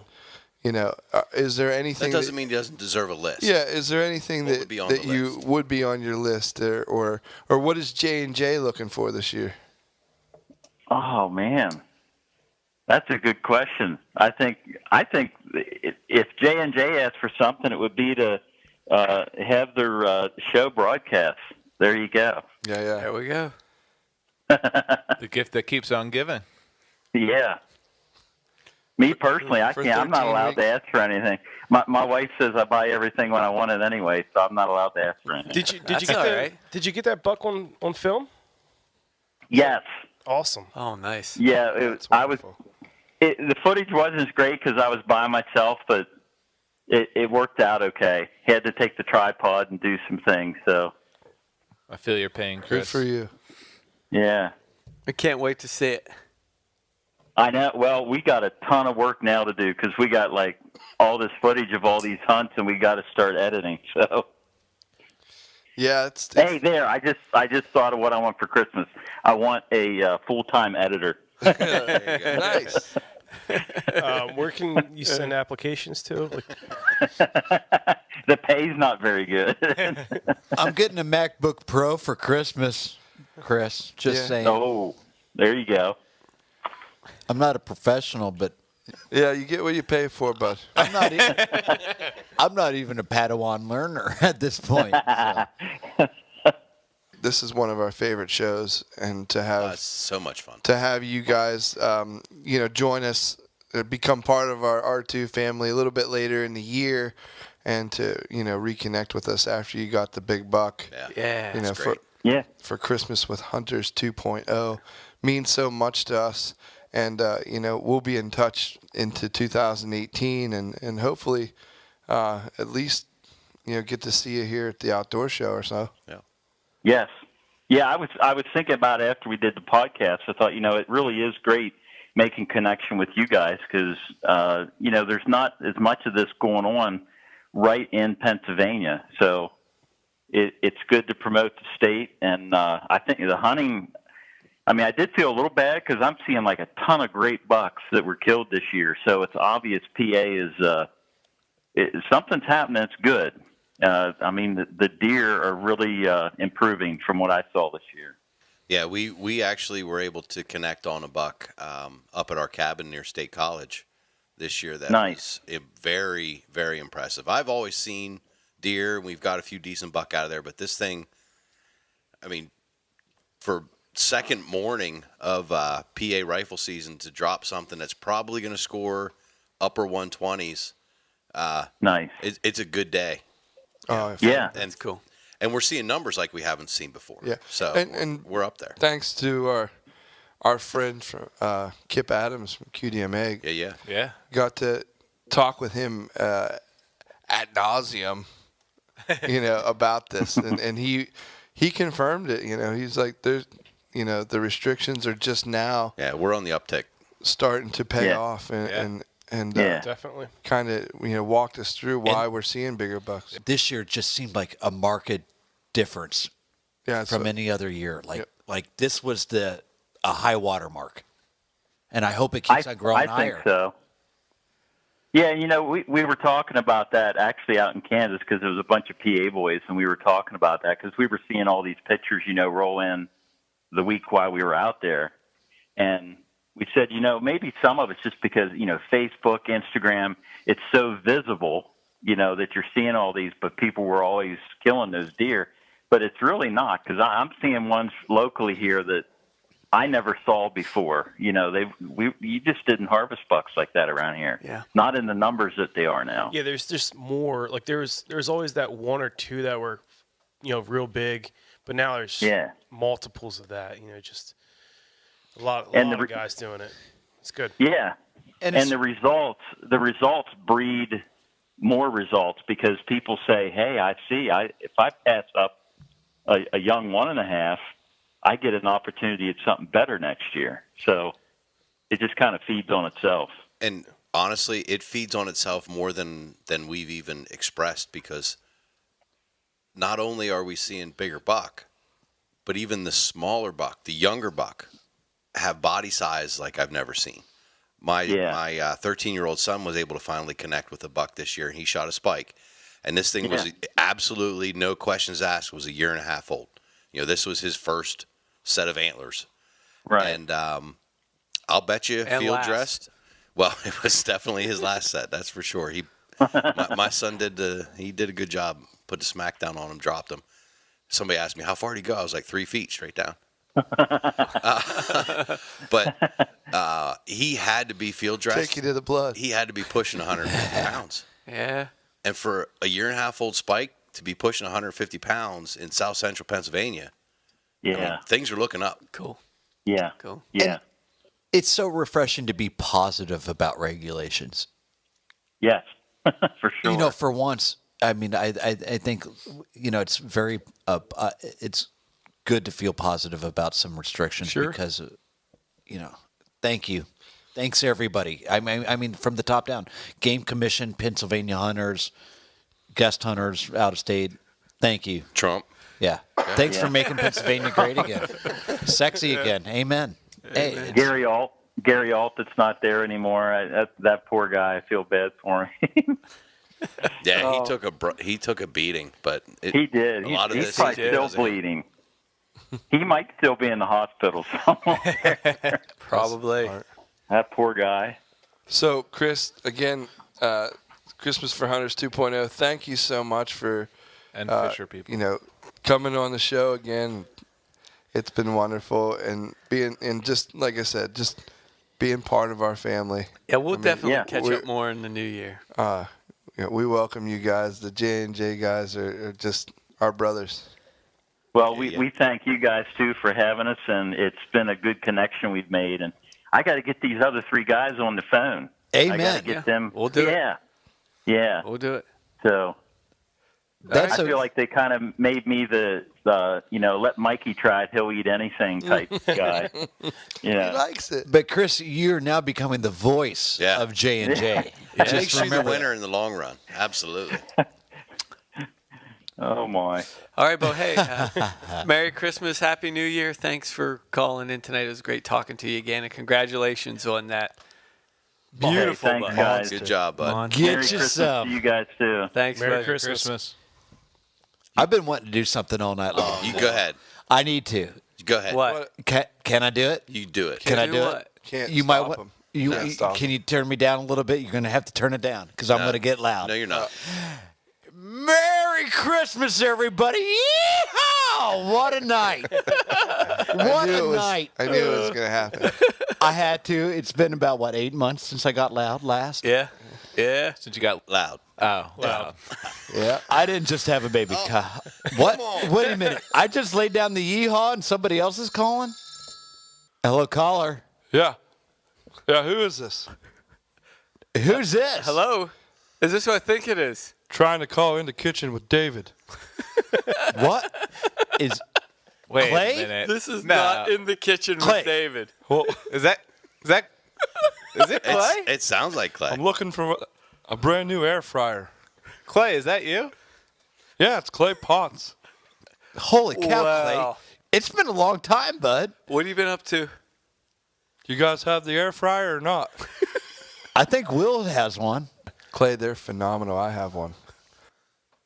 is there anything That doesn't mean he doesn't deserve a list. Yeah, is there anything What that would be on that the you would be on your list, or what is J&J looking for this year? Oh man, that's a good question. I think if J&J asked for something, it would be to have their show broadcast. There you go. Yeah. There we go. The gift that keeps on giving. Yeah. Me personally, I can't. I'm not allowed to ask for anything. My wife says I buy everything when I want it anyway, so I'm not allowed to ask for anything. Did you get that buck on film? Yes. Awesome. Oh, nice. Yeah, the footage wasn't as great because I was by myself, but it worked out okay. Had to take the tripod and do some things, so. I feel your pain, Chris. Good for you. Yeah. I can't wait to see it. I know. Well, we got a ton of work now to do because we got like all this footage of all these hunts, and we got to start editing. So. Yeah, it's Hey, there! I just thought of what I want for Christmas. I want a full-time editor. Nice. Where can you send applications to? The pay's not very good. I'm getting a MacBook Pro for Christmas, Chris. Just saying. Oh, there you go. I'm not a professional, but yeah, you get what you pay for, bud. I'm not even a Padawan learner at this point. So. This is one of our favorite shows, and to have it's so much fun to have you guys, join us, become part of our R2 family a little bit later in the year, and to reconnect with us after you got the big buck. Yeah. For Christmas with Hunters 2.0 means so much to us, and we'll be in touch into 2018, and hopefully at least get to see you here at the outdoor show or so. Yeah. Yes. Yeah, I was thinking about it after we did the podcast. I thought, it really is great making connection with you guys because, there's not as much of this going on right in Pennsylvania. So it's good to promote the state. And I think the hunting, I did feel a little bad because I'm seeing like a ton of great bucks that were killed this year. So it's obvious PA is something's happening. It's good. The deer are really improving from what I saw this year. Yeah, we actually were able to connect on a buck up at our cabin near State College this year. That nice. Was very, very impressive. I've always seen deer, and we've got a few decent buck out of there, but this thing, for second morning of PA rifle season to drop something that's probably going to score upper 120s, nice. It's a good day. Yeah, that's cool. And we're seeing numbers like we haven't seen before. Yeah. So and we're up there. Thanks to our friend from Kip Adams from QDMA. Yeah. Got to talk with him ad nauseum, about this, and he confirmed it. He's like, there's, the restrictions are just now. Yeah, we're on the uptick, starting to pay off, and definitely kind of walked us through why we're seeing bigger bucks. This year just seemed like a marked difference from any other year. Like this was a high water mark, and I hope it keeps on growing higher. I think so. Yeah, we were talking about that actually out in Kansas because there was a bunch of PA boys, and we were talking about that because we were seeing all these pictures, roll in the week while we were out there, and we said, maybe some of it's just because, Facebook, Instagram, it's so visible, that you're seeing all these, but people were always killing those deer. But it's really not because I'm seeing ones locally here that I never saw before. You just didn't harvest bucks like that around here. Yeah. Not in the numbers that they are now. Yeah, there's just more. Like there's always that one or two that were, real big, but now there's multiples of that. Just. A lot of guys doing it. It's good. Yeah, and the results breed more results because people say, "Hey, if I pass up a young 1.5, I get an opportunity at something better next year." So it just kind of feeds on itself. And honestly, it feeds on itself more than we've even expressed, because not only are we seeing bigger buck, but even the smaller buck, the younger buck, have body size like I've never seen. My 13-year-old son was able to finally connect with a buck this year, and he shot a spike. And this thing was absolutely, no questions asked, was 1.5 years old. This was his first set of antlers. Right. And I'll bet you field dressed. Well, it was definitely his last set, that's for sure. My son did a good job. Put the smack down on him, dropped him. Somebody asked me, how far did he go? I was like 3 feet straight down. But he had to be field dressed. Take you to the blood. He had to be pushing 150 pounds. Yeah. And for a 1.5-year-old spike to be pushing 150 pounds in South Central Pennsylvania, things are looking up. Cool. Yeah. Cool. Yeah. And it's so refreshing to be positive about regulations. Yes, for sure. For once, I mean, I think, it's very, it's good to feel positive about some restrictions because, thank you. Thanks, everybody. I mean, from the top down, Game Commission, Pennsylvania hunters, guest hunters out of state, thank you. Trump. Yeah. Thanks for making Pennsylvania great again. Sexy again. Amen. Hey, Gary Alt, that's not there anymore. That poor guy. I feel bad for him. Yeah, he took a beating, but he did. He's probably still bleeding. He might still be in the hospital somewhere. Probably. That poor guy. So, Chris, again, Christmas for Hunters 2.0. Thank you so much for Fisher people. Coming on the show again. It's been wonderful, and just like I said, just being part of our family. Yeah, we'll definitely catch up more in the new year. We welcome you guys. The J&J guys are just our brothers. Well, we thank you guys, too, for having us, and it's been a good connection we've made. And I got to get these other 3 guys on the phone. Amen. I got to get them. We'll do it. Yeah. We'll do it. So I feel like they kind of made me the let Mikey try it, he'll eat anything type guy. He likes it. But Chris, you're now becoming the voice of J&J. It makes you the winner in the long run. Absolutely. Oh, my. All right, Bo. Hey, Merry Christmas, Happy New Year. Thanks for calling in tonight. It was great talking to you again, and congratulations on that beautiful thanks, guys. Good job, bud. Get Merry Christmas to you guys, too. Thanks, Merry bud. Christmas. I've been wanting to do something all night long. You go ahead. I need to. Go ahead. What? Can I do it? You do it. Can I do what? it? Can't You stop might. him. Can you turn me down a little bit? You're going to have to turn it down because I'm going to get loud. No, you're not. Merry Christmas, everybody! Yeehaw! What a night! What a night! I knew it was going to happen. I had to. It's been about 8 months since I got loud last. Yeah. Yeah. Since you got loud. Oh, wow. Yeah. I didn't just have a baby. What? Wait a minute. I just laid down the yeehaw and somebody else is calling? Hello, caller. Yeah. Yeah, who is this? Who's this? Hello? Is this who I think it is? Trying to call in the kitchen with David. What? Is Wait Clay? a minute. This is not in the kitchen Clay. with David. Well, Is it Clay? It sounds like Clay. I'm looking for a brand new air fryer. Clay, is that you? Yeah, it's Clay Potts. Holy cow, Wow. Clay. It's been a long time, bud. What have you been up to? You guys have the air fryer or not? I think Will has one. Clay, they're phenomenal. I have one.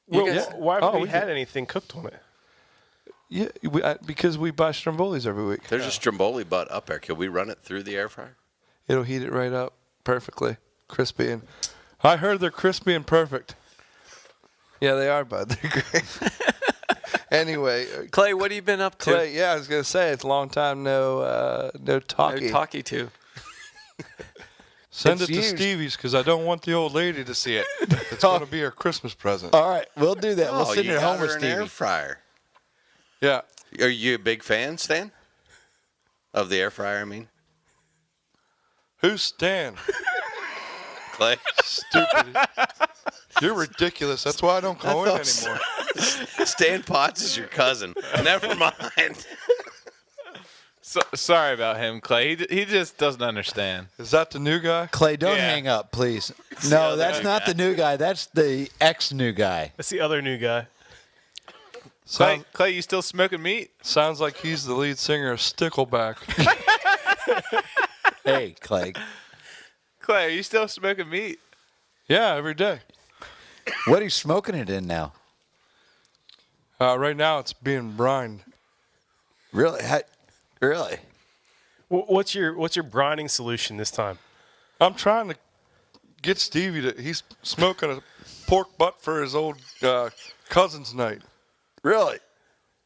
Well, guys- why haven't we we had anything cooked on it? Yeah, because we buy Strombolis every week. There's a Stromboli butt up there. Can we run it through the air fryer? It'll heat it right up perfectly, crispy, and I heard they're crispy and perfect. Yeah, they are, bud. They're great. Anyway, Clay, what have you been up to? Clay. Yeah, I was gonna say it's a long time no talkie. No talkie to. Send It's it to used. Stevie's because I don't want the old lady to see it. It's gonna be her Christmas present. All right, we'll do that. We'll send you it got home with her an air Stevie. fryer. Yeah. Are you a big fan, Stan? Of the air fryer, I mean? Who's Stan? Clay? Stupid. You're ridiculous. That's why I don't call in anymore. Stan Potts is your cousin. Never mind. So, sorry about him, Clay. He just doesn't understand. Is that the new guy? Clay, don't hang up, please. No, that's not the new guy. That's the ex-new guy. That's the other new guy. Clay, you still smoking meat? Sounds like he's the lead singer of Stickleback. Hey, Clay. Clay, are you still smoking meat? Yeah, every day. What are you smoking it in now? Right now, it's being brined. Really? Really? What's your brining solution this time? I'm trying to get Stevie to. He's smoking a pork butt for his old cousin's night. Really?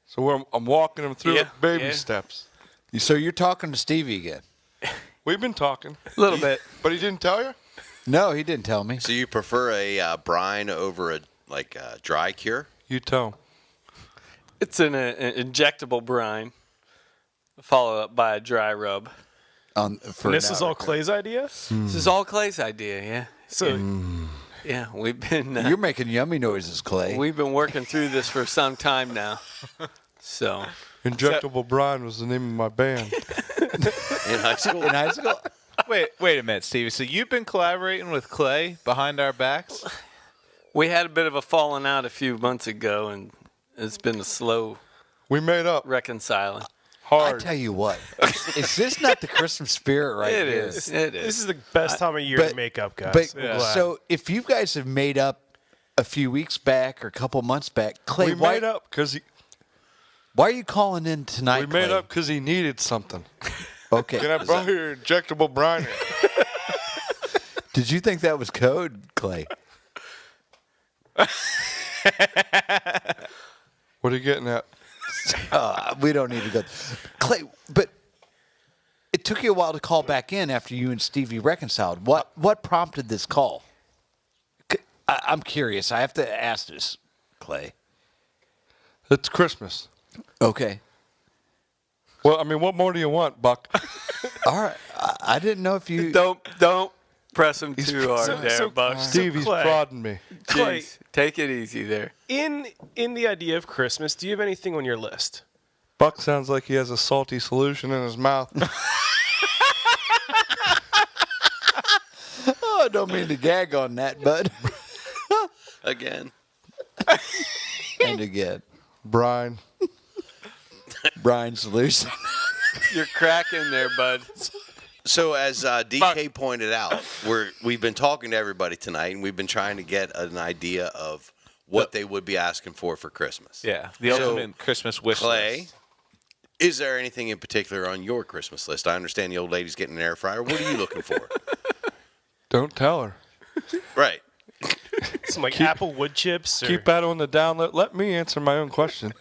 So I'm walking him through baby steps. So you're talking to Stevie again? We've been talking a little bit, but he didn't tell you. No, he didn't tell me. So you prefer a brine over a dry cure? You tell him. It's an injectable brine, followed up by a dry rub. And this is all Clay's idea? This is all Clay's idea, yeah. So, yeah, we've been. You're making yummy noises, Clay. We've been working through this for some time now. So. Injectable Brine was the name of my band. In high school? In high school? Wait a minute, Stevie. So you've been collaborating with Clay behind our backs? We had a bit of a falling out a few months ago, and it's been a slow. We made up. Reconciling. Hard. I tell you what, is this not the Christmas spirit right It here? is. It is. This is the best time of year to make up, guys. But I'm glad. so if you guys have made up a few weeks back or a couple months back, Clay, We made up because why are you calling in tonight? we made Clay? up because he needed something. Okay. Can I borrow your injectable brine? Did you think that was code, Clay? What are you getting at? We don't need to go. Clay, but it took you a while to call back in after you and Stevie reconciled. What prompted this call? I'm curious. I have to ask this, Clay. It's Christmas. Okay. Well, I mean, what more do you want, Buck? All right. I didn't know if you don't press him too hard there, Buck. Stevie's Clay. prodding me. Clay, Jeez, take it easy there. in the idea of Christmas, do you have anything on your list? Buck sounds like he has a salty solution in his mouth. Oh, I don't mean to gag on that, bud. Again. And again. Brine. Brian Solution. You're cracking there, bud. So as DK pointed out, we've been talking to everybody tonight, and we've been trying to get an idea of what they would be asking for Christmas. Yeah, the ultimate Christmas wish Clay, list. is there anything in particular on your Christmas list? I understand the old lady's getting an air fryer. What are you looking for? Don't tell her. Right. Some like apple wood chips? Or? Keep that on the down low. Let me answer my own question.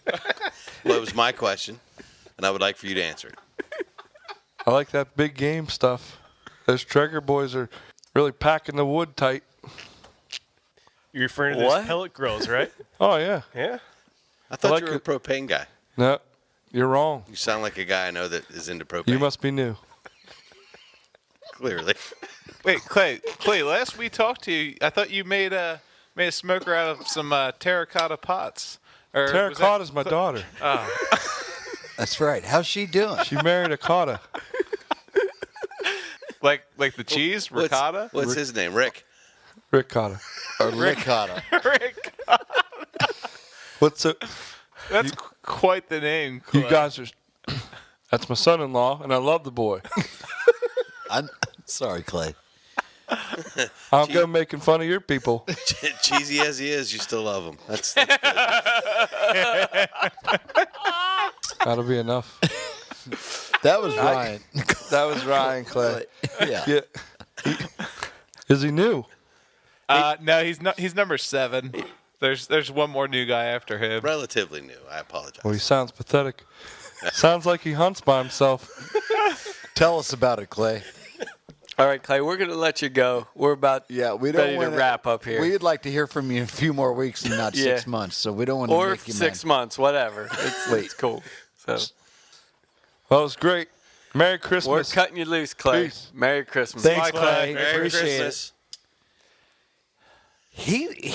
Well, it was my question, and I would like for you to answer it. I like that big game stuff. Those Traeger boys are really packing the wood tight. You're referring to those pellet grills, right? Oh, yeah. Yeah. I thought like you were a propane guy. No, you're wrong. You sound like a guy I know that is into propane. You must be new. Clearly. Wait, Clay, last we talked to you, I thought you made a smoker out of some terracotta pots. Or Terracotta's my daughter. Oh. That's right. How's she doing? She married a cotta. Like the cheese, ricotta? What's his name? Rick. Rick Cotta. Or ricotta. Rick. What's it? That's quite the name. Clay. You guys are. That's my son-in-law, and I love the boy. I'm sorry, Clay. I'll go making fun of your people. Cheesy as he is, you still love him. That's good. That'll be enough. That was Ryan. That was Ryan Clay. Yeah. Is he new? No, he's not. He's number 7. There's one more new guy after him. Relatively new. I apologize. Well, he sounds pathetic. Sounds like he hunts by himself. Tell us about it, Clay. All right, Clay, we're going to let you go. We're about we don't ready to wrap up here. We'd like to hear from you in a few more weeks and not 6 months, so we don't want to or make you 6 mad. months, whatever. It's cool. So Well, it was great. Merry Christmas. we're cutting you loose, Clay. Peace. Merry Christmas. Thanks, Bye, Clay. Merry Appreciate Christmas. it.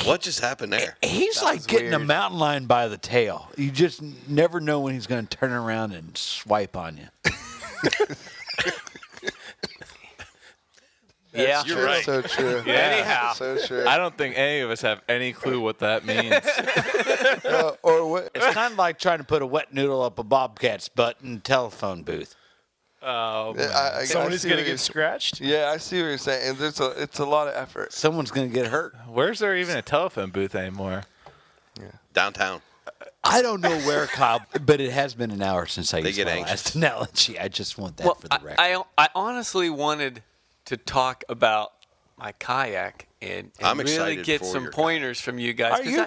What just happened there? He's like getting a mountain lion by the tail. You just never know when he's going to turn around and swipe on you. Yeah, you're right. So true. Yeah. Anyhow, so true. I don't think any of us have any clue what that means. Or what? It's kind of like trying to put a wet noodle up a bobcat's butt in a telephone booth. Oh, Somebody's going to get scratched? Yeah, I see what you're saying. It's a lot of effort. Someone's going to get hurt. Where's there even a telephone booth anymore? Downtown. I don't know where, Kyle, but it has been an hour since I They used get my anxious. last analogy. I just want that for the record. I honestly wanted to talk about my kayak and I'm really excited get for some your pointers from you guys. Are you?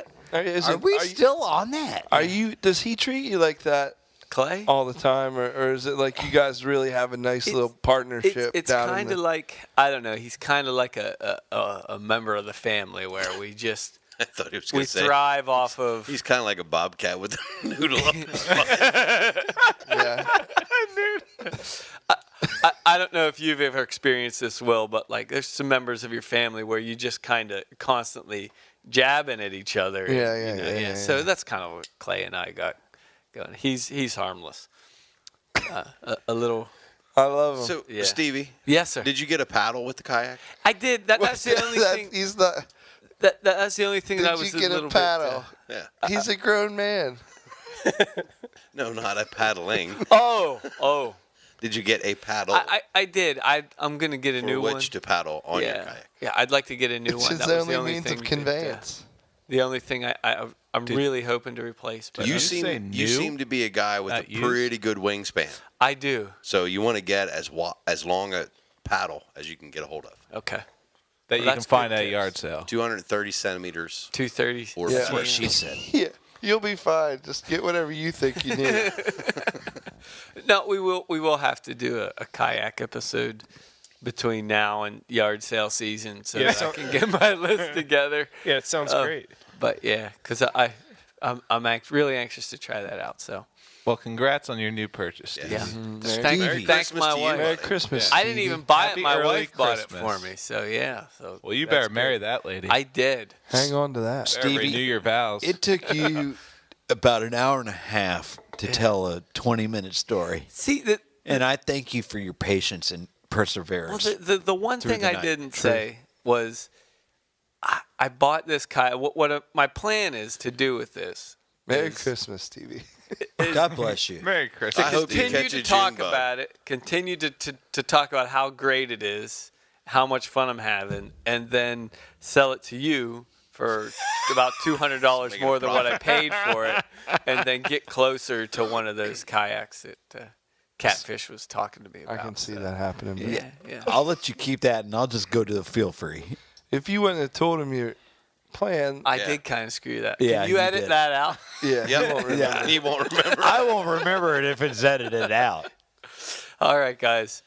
Are we still on that? Are you? Does he treat you like that, Clay? all the time, or is it like you guys really have a nice little partnership? It's down in kind of the- like, I don't know. He's kind of like a member of the family where we just I thought he was we going to say. thrive off of. He's kind of like a bobcat with a noodle up his butt. Yeah. I don't know if you've ever experienced this, Will, but like there's some members of your family where you just kind of constantly jabbing at each other. Yeah. So that's kind of what Clay and I got going. He's harmless. A little. I love him. So, Yeah. Stevie. Yes, sir. Did you get a paddle with the kayak? I did. That's the only thing. He's not. That's the only thing that I Did was you get a a little paddle? Yeah. He's a grown man. No, not a paddling. bit. Oh. Did you get a paddle I did. I'm gonna get a for new which one. to paddle on your Yeah. kayak? Yeah, I'd like to get a new It's one. his That was only the only means thing of conveyance. the only thing I'm really hoping to replace. But You say seem to be a guy with a Not used? pretty good wingspan. I do. So you want to get as long a paddle as you can get a hold of. Okay. That Well, you can that's find good at a tips. yard sale. 230 centimeters. 230. Or Yeah. That's what she said. Yeah, you'll be fine. Just get whatever you think you need. No, we will have to do a kayak episode between now and yard sale season so Yeah, that so- I can get my list together. Yeah, it sounds great. But yeah, because I'm really anxious to try that out. So Well, congrats on your new purchase, Steve. yeah, Merry thank Christmas my to you, wife. Merry Christmas. I didn't even buy Happy it. My early wife bought it Christmas. for me. So yeah. So Well, you that's better marry great. that lady. I did. Hang on to that. Better renew your vows. It took you about an hour and a half to tell a 20-minute story. See, And I thank you for your patience and perseverance. well, the one through thing the I night. didn't True. say was I bought this kayak. What my plan is to do with this. Merry is Christmas, Stevie. God bless you. Merry to Christmas. I hope you continue catch to a talk June bug. about it, continue to talk about how great it is, how much fun I'm having, and then sell it to you for about $200 more than what I paid for it, and then get closer to one of those kayaks that Catfish was talking to me I about. can see that happening. but Yeah. I'll let you keep that, and I'll just go to the feel free. If you wouldn't have told him your plan, I Yeah. did kind of screw that. Yeah, Can you you edit did. that out? yeah, he won't remember. Yeah. He won't remember. I won't remember it if it's edited out. All right, guys.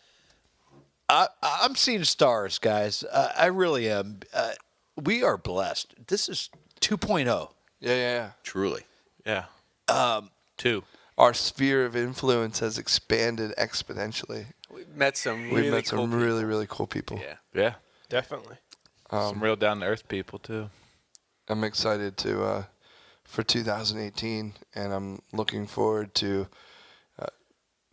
I'm seeing stars, guys. I really am. We are blessed. This is 2.0. Yeah. Truly. Yeah. 2. Our sphere of influence has expanded exponentially. We met some We've really met cool some people. really, really cool people. Yeah. Yeah. Definitely. Some real down to earth people too. I'm excited to for 2018, and I'm looking forward to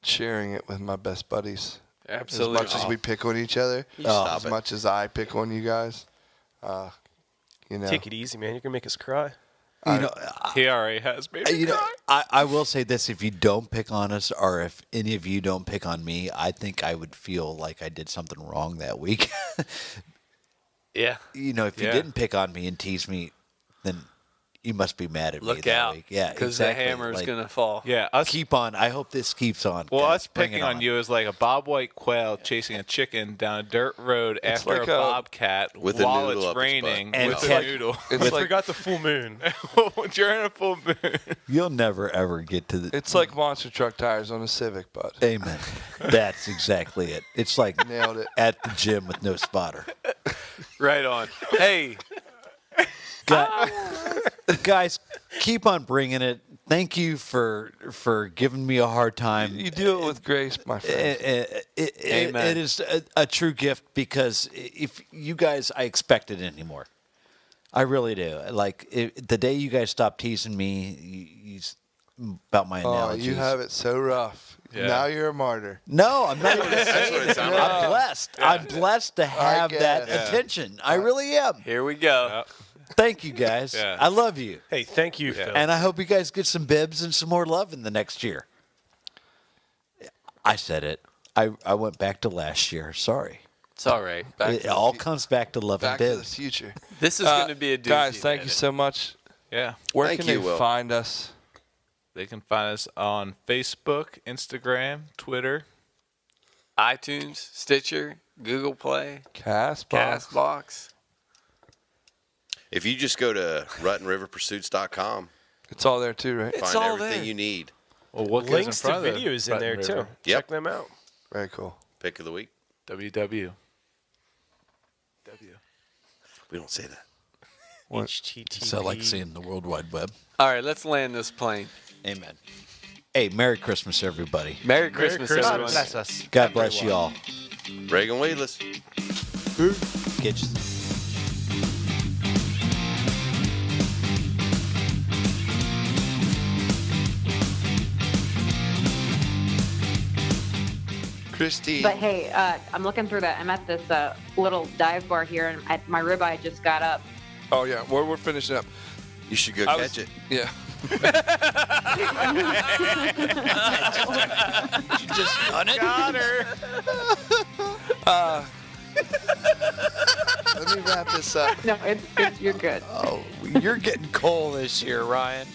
sharing it with my best buddies. Absolutely. As much as we pick on each other, Stop as it. much as I pick on you guys, you know. Take it easy, man. You're going to make us cry. You know, He already has me. I will say this: if you don't pick on us, or if any of you don't pick on me, I think I would feel like I did something wrong that week. Yeah. You know, if you Yeah. didn't pick on me and tease me, then you must be mad at me Look that out. week. Yeah, Because exactly. the hammer's Like, going to fall. Yeah, us. keep on. I hope this keeps on. Well, guys. us Bring picking it on you is like a bobwhite quail chasing a chicken down a dirt road after like a a- bobcat With a while noodle it's up its butt. raining And with Ted- a noodle. It's I like forgot the full moon. During a full moon. You'll never ever get to the. it's like monster truck tires on a Civic, bud. Amen. That's exactly it. It's like Nailed it. at the gym with no spotter. Right on. Hey, Guys, keep on bringing it. Thank you for giving me a hard time. You do it with grace, my friend. Amen. It is a true gift because if you guys, I expect it anymore. I really do. Like the day you guys stop teasing me about my analogies. You have it so rough. Yeah. Now you're a martyr. No, I'm not. That's what it sounded like. I'm blessed. Yeah. I'm blessed to have that attention. I really am. Here we go. Thank you, guys. Yeah. I love you. Hey, thank you, Phil. And I hope you guys get some bibs and some more love in the next year. I said it. I went back to last year. Sorry. It's all right. It all comes back to love Back and to the bibs. future. This is going to be a doozy. Guys, thank you so much. Yeah. Where Thank can you, they Will. find us? They can find us on Facebook, Instagram, Twitter, iTunes, Stitcher, Google Play, Castbox. If you just go to RuttenRiverPursuits.com, it's all there too, right? Find everything you need. Well, what goes Links in to front of videos in there, Button too. River? Check them out. Very cool. Pick of the week. WW. We don't say that. HTTP. So like seeing the World Wide Web. All right, let's land this plane. Amen. Hey, Merry Christmas, everybody. Merry Christmas, everyone. God bless us. God bless you all. Reagan Weedless. Get you. Christy. But hey, I'm looking through that. I'm at this little dive bar here, and my ribeye just got up. Oh yeah, we're finishing up. You should go I catch was- it. Yeah. You just done it. Got her. Let me wrap this up. No, it's you're good. Oh, you're getting coal this year, Ryan.